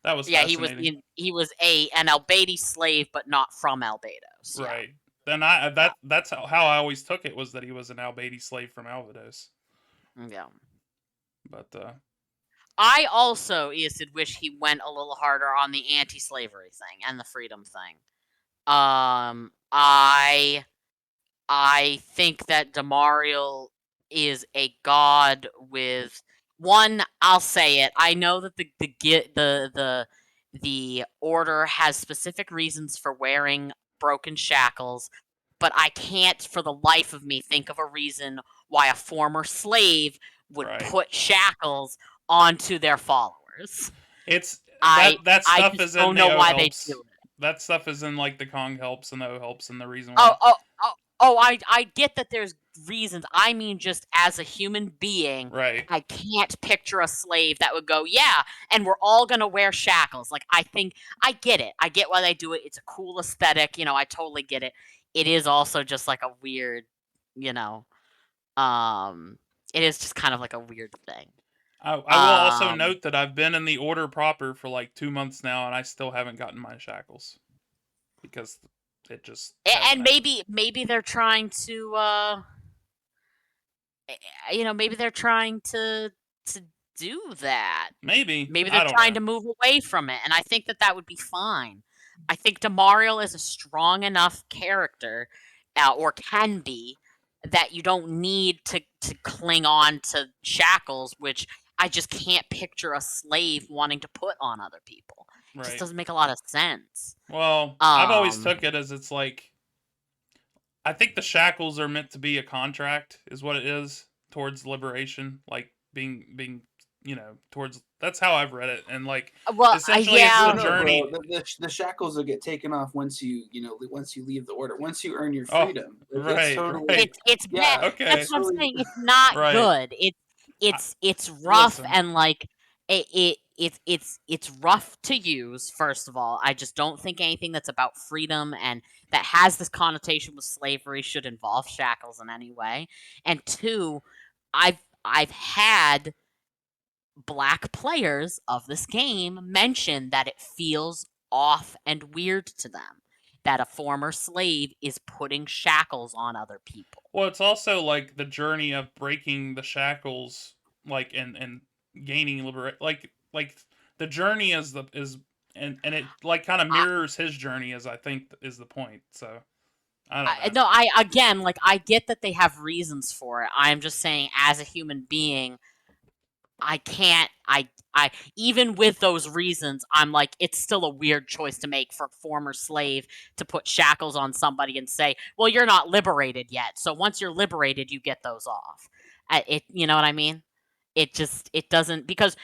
that was yeah, fascinating. he was an Albadi slave, but not from Albados. Right. then that's how I always took it, was that he was an Albady slave from Alvados. Yeah. But I also, Isid, wish he went a little harder on the anti-slavery thing and the freedom thing. I think that Damariel is a god with one. I'll say it. I know that the order has specific reasons for wearing broken shackles, but I can't for the life of me think of a reason why a former slave would right, put shackles onto their followers. it's I that I stuff just is in don't the know O why they helps. do it. That stuff is in like the Kong helps and the O helps, and the reason Oh, why. oh, oh, oh! I get that there's reasons. I mean, just as a human being, Right, I can't picture a slave that would go, yeah, and we're all gonna wear shackles. Like, I think I get it. I get why they do it. It's a cool aesthetic. I totally get it. It is also just like a weird, you know, um, it is just kind of like a weird thing. I will also Um, note that I've been in the order proper for like 2 months now, and I still haven't gotten my shackles because it just hasn't and happened. maybe they're trying to maybe they're trying to do that. Maybe, Maybe they're I don't trying know. to move away from it, and I think that that would be fine. I think Damariel is a strong enough character, or can be, that you don't need to cling on to shackles, which I just can't picture a slave wanting to put on other people. It just Right. doesn't make a lot of sense. Well, I've always Um, took it as it's like I think the shackles are meant to be a contract, is what it is, towards liberation, like being towards. That's how I've read it, and like well, essentially, it's No, the yeah, no, bro. journey. The shackles will get taken off once once you leave the order. Once you earn your Oh, freedom, it's right, totally, right, it's bad. yeah, That's okay, it's what I'm really. saying. It's not right. good. I, It's rough, listen, and like it's rough to use. First of all, I just don't think anything that's about freedom and that has this connotation with slavery should involve shackles in any way. And two, I've had black players of this game mention that it feels off and weird to them that a former slave is putting shackles on other people. well, it's also like the journey of breaking the shackles, like and gaining liberate, like the journey is and it like kind of I, mirrors his journey, as I think is the point. So I don't I know. no, I again, like, I get that they have reasons for it. I'm just saying, as a human being, I can't. I even with those reasons, I'm like, it's still a weird choice to make for a former slave to put shackles on somebody and say, "Well, you're not liberated yet. So once you're liberated, you get those off." You know what I mean? It doesn't, because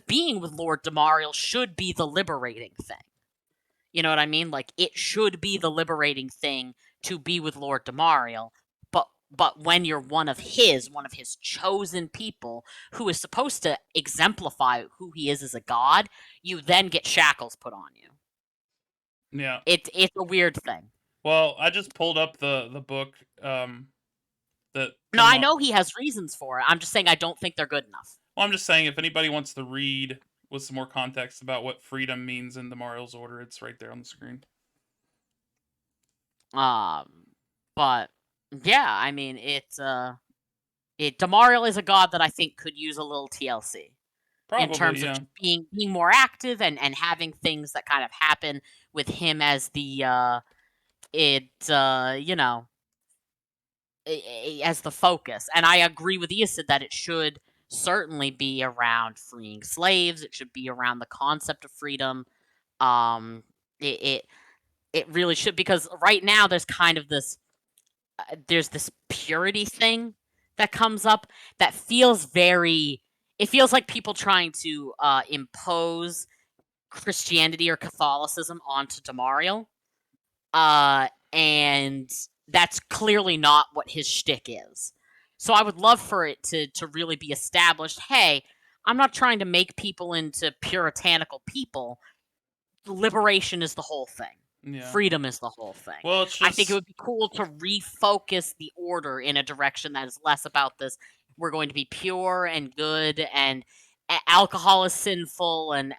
being with Lord Damariel should be the liberating thing. You know what I mean? Like, it should be the liberating thing to be with Lord Damariel. But when you're one of his chosen people, who is supposed to exemplify who he is as a god, you then get shackles put on you. Yeah. It's a weird thing. Well, I just pulled up the book that No, I Demar. know he has reasons for it. I'm just saying I don't think they're good enough. Well, I'm just saying if anybody wants to read with some more context about what freedom means in Demariel's order, it's right there on the screen. But yeah, I mean, Damariel is a god that I think could use a little TLC. In Probably, terms of yeah. just being more active and having things that kind of happen with him as the as the focus. And I agree with Isid that it should certainly be around freeing slaves. It should be around the concept of freedom. Um, it it, it really should, because right now there's kind of there's this purity thing that comes up that feels very. It feels like people trying to impose Christianity or Catholicism onto Damariel, and that's clearly not what his shtick is. So I would love for it to really be established. Hey, I'm not trying to make people into puritanical people. Liberation is the whole thing. Yeah. Freedom is the whole thing. Well, it's I think it just would be cool to refocus the order in a direction that is less about this. We're going to be pure and good, and alcohol is sinful, and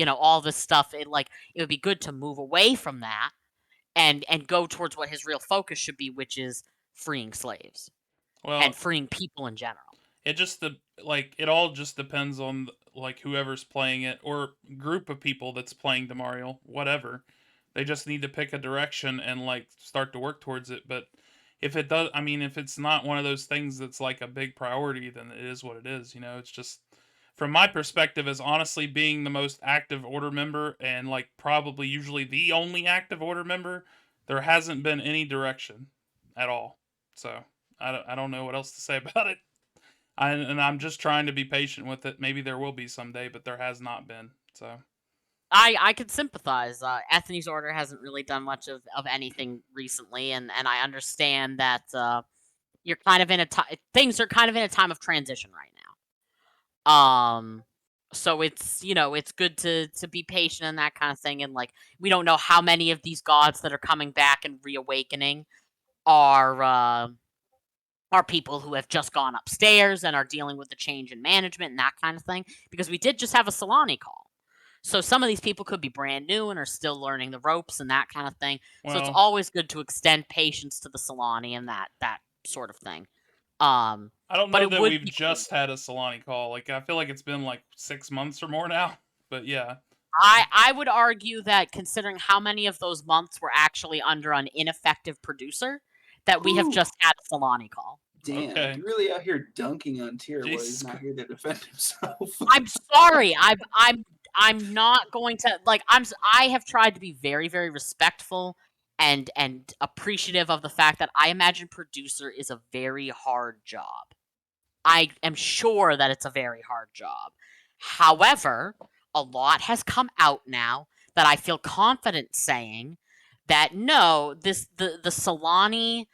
all this stuff. It would be good to move away from that and go towards what his real focus should be, which is freeing slaves and Well, freeing people in general. it just it all just depends on like whoever's playing it or group of people that's playing the Mario, whatever. They just need to pick a direction and like start to work towards it. But if it does, I mean, if it's not one of those things that's like a big priority, then it is what it is. You know, it's just from my perspective as honestly being the most active order member and like probably usually the only active order member, there hasn't been any direction at all. So I don't know what else to say about it. And I'm just trying to be patient with it. Maybe there will be someday, but there has not been. So I could sympathize. Ethony's Order hasn't really done much of anything recently, and I understand that you're kind of in a things are kind of in a time of transition right now. So it's it's good to be patient and that kind of thing, and like we don't know how many of these gods that are coming back and reawakening are people who have just gone upstairs and are dealing with the change in management and that kind of thing, because we did just have a Solani call. So some of these people could be brand new and are still learning the ropes and that kind of thing. So it's well, always good to extend patience to the Solani and that sort of thing. I don't But know it that would we've be cool. just had a Solani call. Like I feel like it's been like 6 months or more now. But yeah, I would argue that considering how many of those months were actually under an ineffective producer, that we have Whew. just had a Solani call. Damn, okay. you're really out here dunking on Tyr while he's Jesus. not here to defend himself. I'm sorry. I'm not going to like I have tried to be very very respectful and appreciative of the fact that I imagine producer is a very hard job. I am sure that it's a very hard job. However, a lot has come out now that I feel confident saying that no, the Solani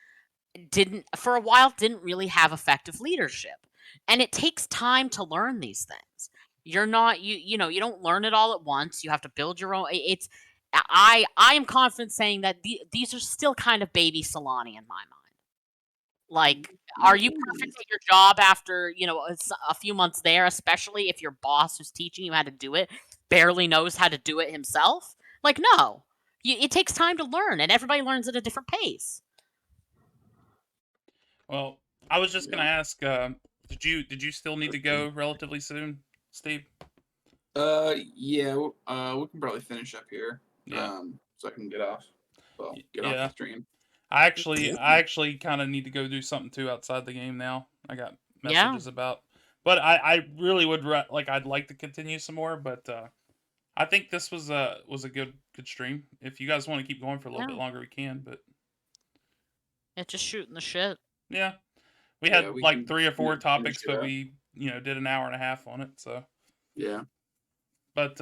didn't for a while didn't really have effective leadership. And it takes time to learn these things. You're not you don't learn it all at once. You have to build your own it's I am confident saying that these are still kind of baby Solani in my mind. Like, are you perfect at your job after, a few months there, especially if your boss who's teaching you how to do it barely knows how to do it himself? Like, no. It takes time to learn, and everybody learns at a different pace. Well, I was just Yeah. gonna ask. Did you still need to go relatively soon, Steve? Yeah, we can probably finish up here. Yeah. So I can get off. Well, get off the Yeah. stream. I actually kind of need to go do something too outside the game now. I got Yeah. messages about, but I really would like I'd like to continue some more, but I think this was a good stream. If you guys want to keep going for a little bit Yeah. longer, we can. But It's just shooting the shit. yeah, we Yeah, had we like can 3 or 4 finish topics, it but up. we did an hour and a half on it. So, Yeah. but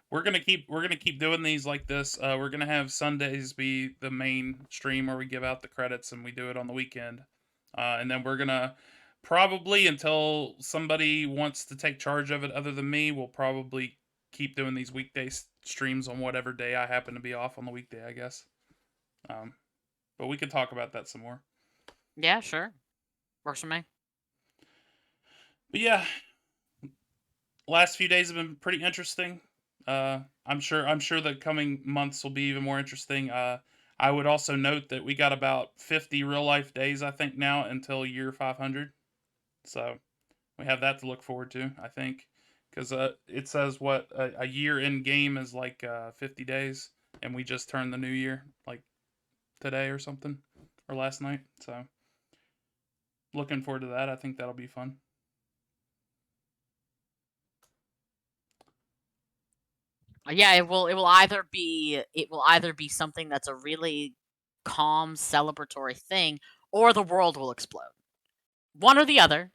we're gonna keep doing these like this. We're gonna have Sundays be the main stream where we give out the credits and we do it on the weekend, and then we're gonna probably until somebody wants to take charge of it other than me, we'll probably keep doing these weekday streams on whatever day I happen to be off on the weekday, I guess. Um, but we could talk about that some more. Yeah, sure. Works for me. But yeah, last few days have been pretty interesting. I'm sure the coming months will be even more interesting. I would also note that we got about 50 real life days, I think, now until year 500. So we have that to look forward to, I think, because it says what a year in game is like 50 days, and we just turned the new year like today or something, or last night. So looking forward to that. I think that'll be fun. Yeah, it will either be something that's a really calm celebratory thing, or the world will explode. One or the other.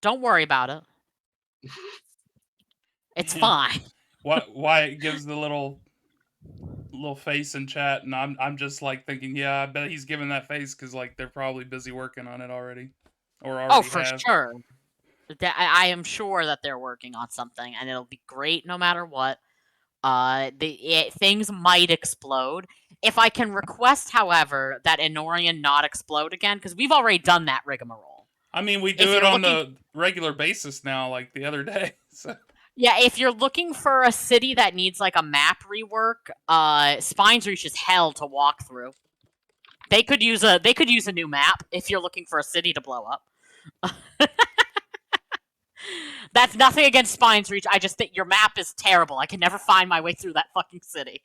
Don't worry about it. It's Yeah. fine. Wyatt gives the little face in chat, and I'm just like thinking, yeah, I bet he's giving that face because like they're probably busy working on it already, or Oh, already for have. sure. I am sure that they're working on something, and it'll be great no matter what. Things might explode. If I can request, however, that Enorian not explode again, because we've already done that rigmarole. I mean, we If do it you're on looking, the regular basis now, like the other day. So Yeah, if you're looking for a city that needs like a map rework, Spines Reach is hell to walk through. They could use a new map if you're looking for a city to blow up. That's nothing against Spines Reach. I just think your map is terrible. I can never find my way through that fucking city.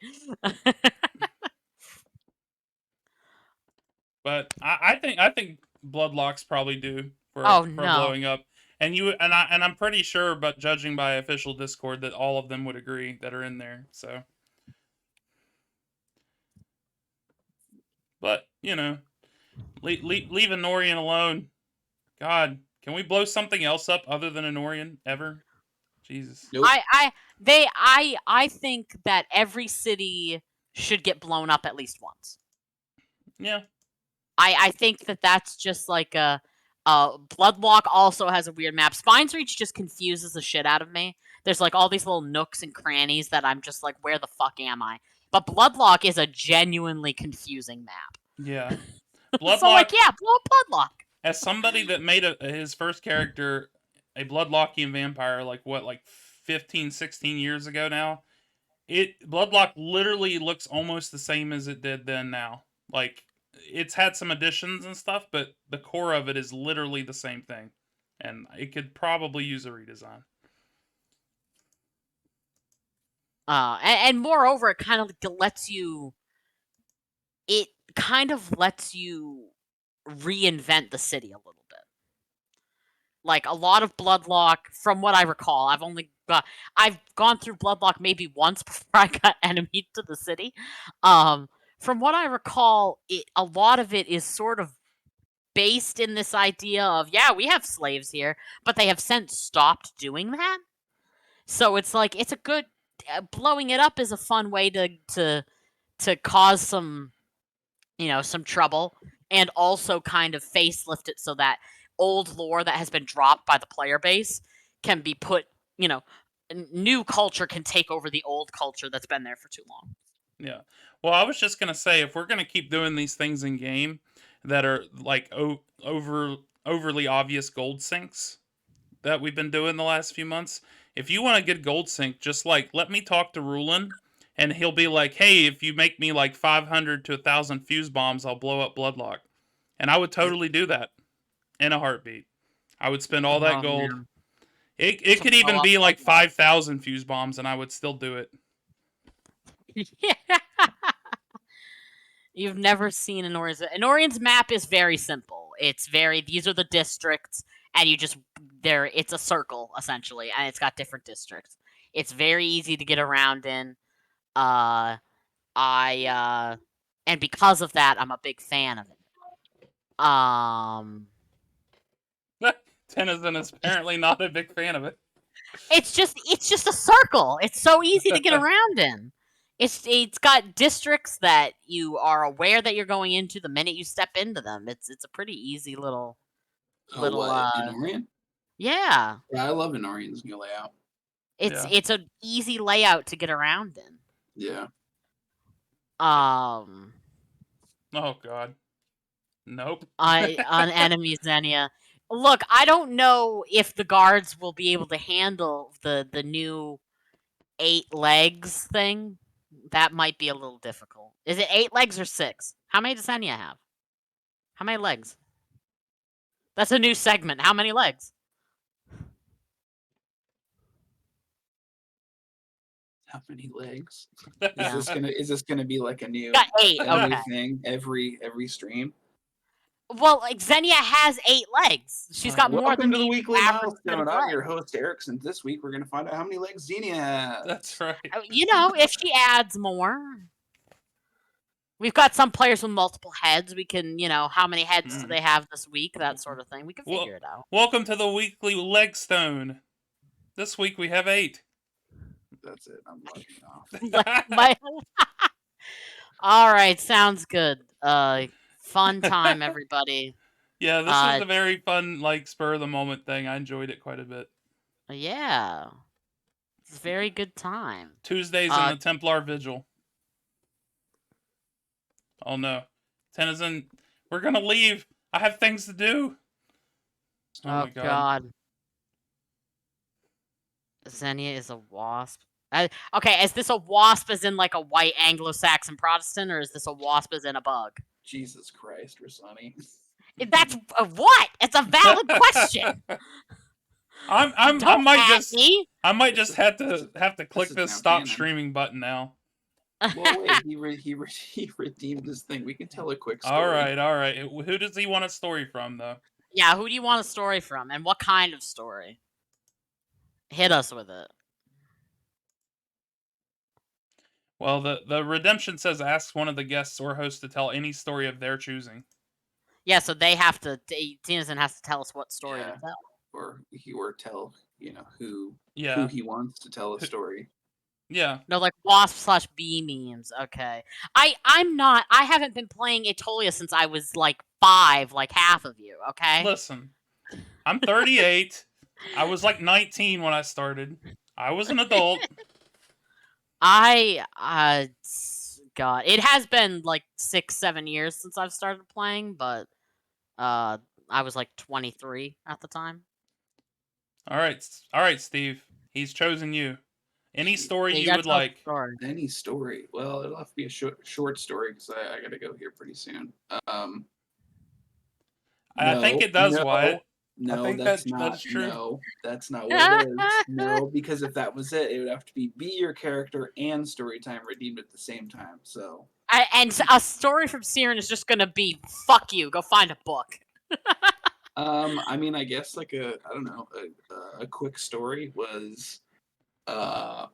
But I think Bloodlocks probably do Oh for no. blowing up. And I'm pretty sure, but judging by official Discord, that all of them would agree that are in there. So, but leave Anorian alone. God, can we blow something else up other than Anorian ever? Jesus. Nope. I think that every city should get blown up at least once. Yeah. I think that that's just like a Bloodlock also has a weird map. Spines Reach just confuses the shit out of me. There's like all these little nooks and crannies that I'm just like, where the fuck am I? But Bloodlock is a genuinely confusing map. Yeah. So like, Bloodlock, yeah, blow up Bloodlock. as somebody that made his first character a Bloodlockian vampire, like 15, 16 years ago now, Bloodlock literally looks almost the same as it did then now. Like, it's had some additions and stuff, but the core of it is literally the same thing. And it could probably use a redesign. And moreover, it kind of lets you. It kind of lets you reinvent the city a little bit. Like a lot of Bloodlock, from what I recall, I've gone through Bloodlock maybe once before I got enemy to the city. From what I recall, a lot of it is sort of based in this idea of, yeah, we have slaves here, but they have since stopped doing that. So it's like it's a good blowing it up is a fun way to cause some some trouble, and also kind of facelift it so that old lore that has been dropped by the player base can be put, new culture can take over the old culture that's been there for too long. Yeah. Well, I was just gonna say, if we're gonna keep doing these things in game that are like overly obvious gold sinks that we've been doing the last few months, if you want to get gold sync, just like let me talk to Rulin, and he'll be like, "Hey, if you make me like 500 to 1,000 fuse bombs, I'll blow up Bloodlock," and I would totally do that in a heartbeat. I would spend all that Oh gold. man, It to could blow even up be like Bloodlock. 5,000 fuse bombs, and I would still do it. Yeah. You've never seen Anorian's map is very simple. These are the districts, and it's a circle essentially, and it's got different districts. It's very easy to get around in. Uh, and because of that, I'm a big fan of it. Tennyson is apparently not a big fan of it. It's just a circle. It's so easy to get around in. It's got districts that you are aware that you're going into the minute you step into them. It's a pretty easy little Oh, little what? In Orient? yeah. Yeah, I love an Orient's new layout. Yeah. It's an easy layout to get around in. Yeah. Um Oh God. Nope. on enemy Xenia. Look, I don't know if the guards will be able to handle the new 8 legs thing. That might be a little difficult. Is it 8 legs or 6? How many does Xenia have? How many legs? That's a new segment. How many legs? How many legs? Yeah. Is this gonna be like a new Got 8. Okay. thing every stream? Well, like Xenia has 8 legs. She's got more Welcome than to the the weekly average set milestone. of I'm your legs. host Erickson. This week we're gonna find out how many legs Xenia has. That's right. If she adds more. We've got some players with multiple heads. We can, how many heads do they have this week? That sort of thing. We can figure it out. Welcome to the weekly leg stone. This week we have 8. That's it. I'm logging off. All right, sounds good. Fun time, everybody. Yeah, this was a very fun, like, spur of the moment thing. I enjoyed it quite a bit. Yeah, it's a very good time. Tuesdays in the Templar Vigil. Oh no, Tennyson, we're gonna leave. I have things to do. Oh my God. Xenia is a wasp. Okay, is this a wasp as in like a white Anglo-Saxon Protestant, or is this a wasp as in a bug? Jesus Christ, Rasani. That's what? It's a valid question. I Don't might at just me. I might just have to click is this now stop canon. streaming button now. Well, wait, he redeemed his thing. We can tell a quick story. All right. Who does he want a story from, though? Yeah, who do you want a story from, and what kind of story? Hit us with it. Well, the redemption says asks one of the guests or hosts to tell any story of their choosing. Yeah, so they have to. Tennyson has to tell us what story to tell. Or tell who Yeah. he wants to tell a story. Yeah. No, like wasp/bee memes. Okay, I haven't been playing Atolia since I was like 5, like half of you. Okay. Listen, I'm 38. I was like 19 when I started. I was an adult. God, it has been like 6-7 years since I've started playing, but I was like 23 at the time. All right, Steve. He's chosen you. Any story you would like? Any story? Well, it'll have to be a short story because I gotta go here pretty soon. I think it does, Wyatt. No, I think that's true. No, that's not what it is. No, because if that was it, it would have to be your character and story time redeemed at the same time. So. And a story from Siren is just gonna be fuck you. Go find a book. I mean, I guess like I don't know, a quick story was, God,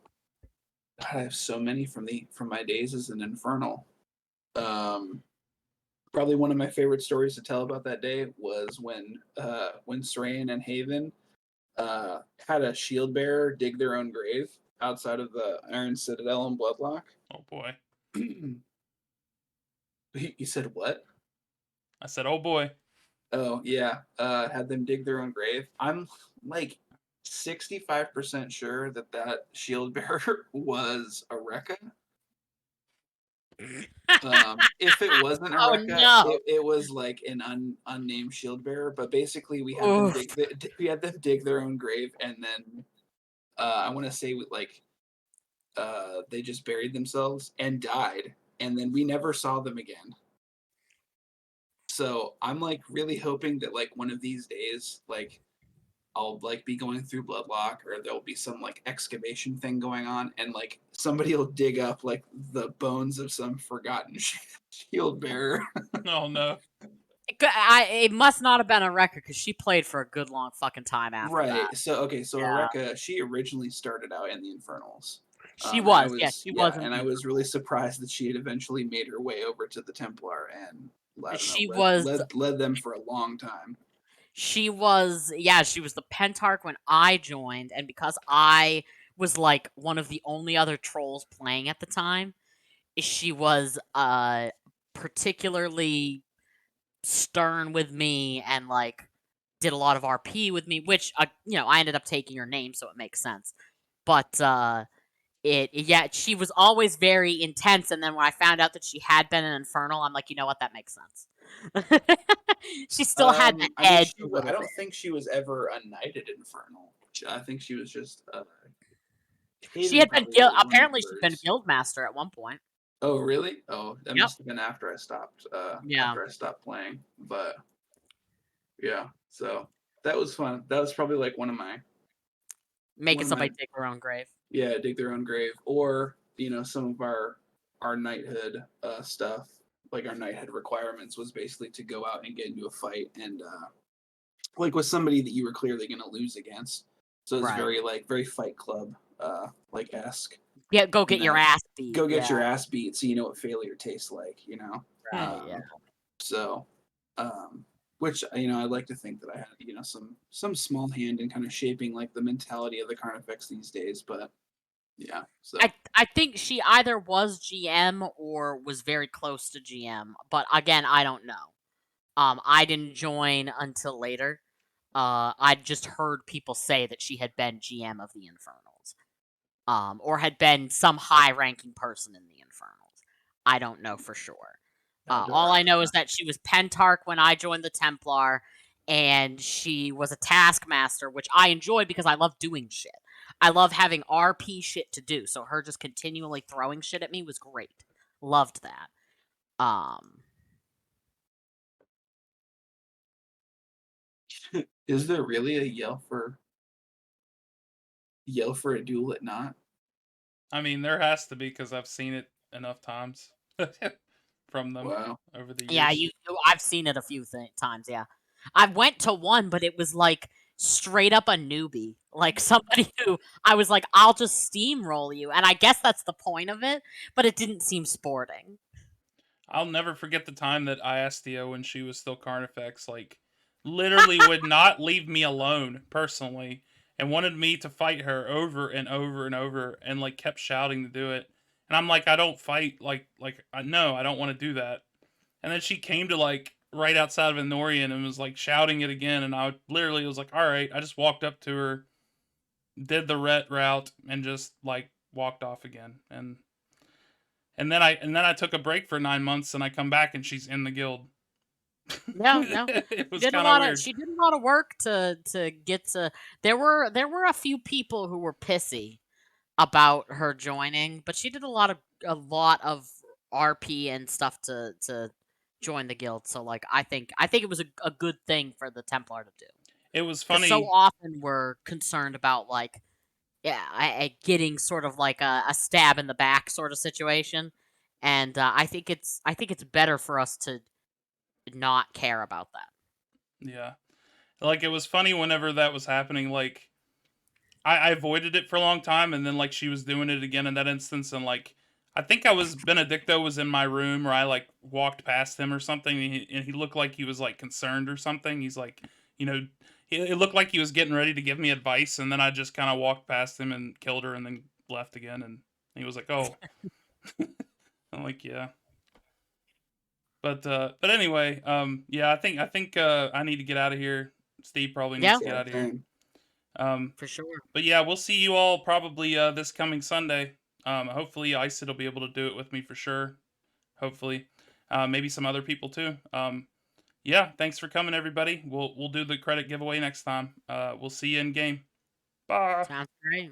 I have so many from my days as an Infernal. Probably one of my favorite stories to tell about that day was when Srain and Haven had a shield bearer dig their own grave outside of the Iron Citadel in Bloodlock. Oh boy. You said what? I said, oh boy. Oh yeah, had them dig their own grave. I'm like 65% sure that shield bearer was a Rekka. If it wasn't a Rekka, no. it was like an unnamed shield bearer. But basically, we had them dig their own grave, and then I want to say like they just buried themselves and died, and then we never saw them again. So I'm like really hoping that like one of these days, like I'll like be going through Bloodlock, or there'll be some like excavation thing going on, and like somebody will dig up like the bones of some forgotten shield bearer. Oh no. It must not have been a record because she played for a good long fucking time after that. So yeah. Arekka, she originally started out in the Infernals. She was. And I was really surprised that she had eventually made her way over to the Templar and led them for a long time. She was the Pentarch when I joined, and because I was like one of the only other trolls playing at the time, she was particularly stern with me and like did a lot of RP with me, which I ended up taking her name, so it makes sense. But she was always very intense, and then when I found out that she had been an Infernal, I'm like, you know what, that makes sense. She still had the edge. I don't think she was ever a knighted Infernal. I think she was just. She had been apparently she'd been Guildmaster at one point. Oh really? Oh, that must have been after I stopped. Yeah. After I stopped playing, but yeah. So that was fun. That was probably like one of my making somebody dig their own grave. Yeah, dig their own grave, or some of our knighthood stuff. Like our knighthood requirements was basically to go out and get into a fight and like with somebody that you were clearly going to lose against. So it's very Fight Club like esque. Yeah, go get your ass beat. Go get your ass beat, so you know what failure tastes like. Right. Yeah. So, which I'd like to think that I had some small hand in kind of shaping like the mentality of the Carnifex these days, but. Yeah. So I think she either was GM or was very close to GM, but again, I don't know. I didn't join until later. I just heard people say that she had been GM of the Infernals. Or had been some high-ranking person in the Infernals. I don't know for sure. All I know is that she was Pentarch when I joined the Templar, and she was a Taskmaster, which I enjoyed because I love doing shit. I love having RP shit to do. So her just continually throwing shit at me was great. Loved that. Um, Is there really a yell for a duel at not? I mean, there has to be because I've seen it enough times from them Wow. over the yeah, years. I've seen it a few times. Yeah, I went to one, but it was like straight up a newbie, like somebody who I was like, I'll just steamroll you, and I guess that's the point of it, but it didn't seem sporting. I'll never forget the time that Iastio, when she was still Carnifex, like literally would not leave me alone personally and wanted me to fight her over and over and over and like kept shouting to do it. And I'm like, I don't fight like I no, I don't want to do that. And then she came to like right outside of Enorian and was like shouting it again, and I literally was like, all right. I just walked up to her, did the ret route, and just like walked off again. And then I took a break for 9 months, and I come back and she's in the guild. No, no. It was kind of weird. She did a lot of work to get to there were a few people who were pissy about her joining, but she did a lot of RP and stuff to join the guild. So like I think it was a good thing for the Templar to do. It was Because so funny. often we're concerned about like yeah, getting sort of like a stab in the back sort of situation, and I think it's better for us to not care about that. Yeah, like it was funny whenever that was happening. Like I avoided it for a long time, and then like she was doing it again in that instance, and like I think I was Benedicto was in my room, or I like walked past him or something, and he looked like he was like concerned or something. He's like, you know, it looked like he was getting ready to give me advice, and then I just kind of walked past him and killed her, and then left again, and he was like, oh, I'm like, yeah. But anyway, yeah, I think I need to get out of here. Steve probably needs Yeah, to get Yeah, out of here. same. Um, for sure. but yeah, we'll see you all probably this coming Sunday. Hopefully, Isid will be able to do it with me for sure. Hopefully, maybe some other people too. Yeah, thanks for coming, everybody. We'll do the credit giveaway next time. We'll see you in game. Bye. Sounds great.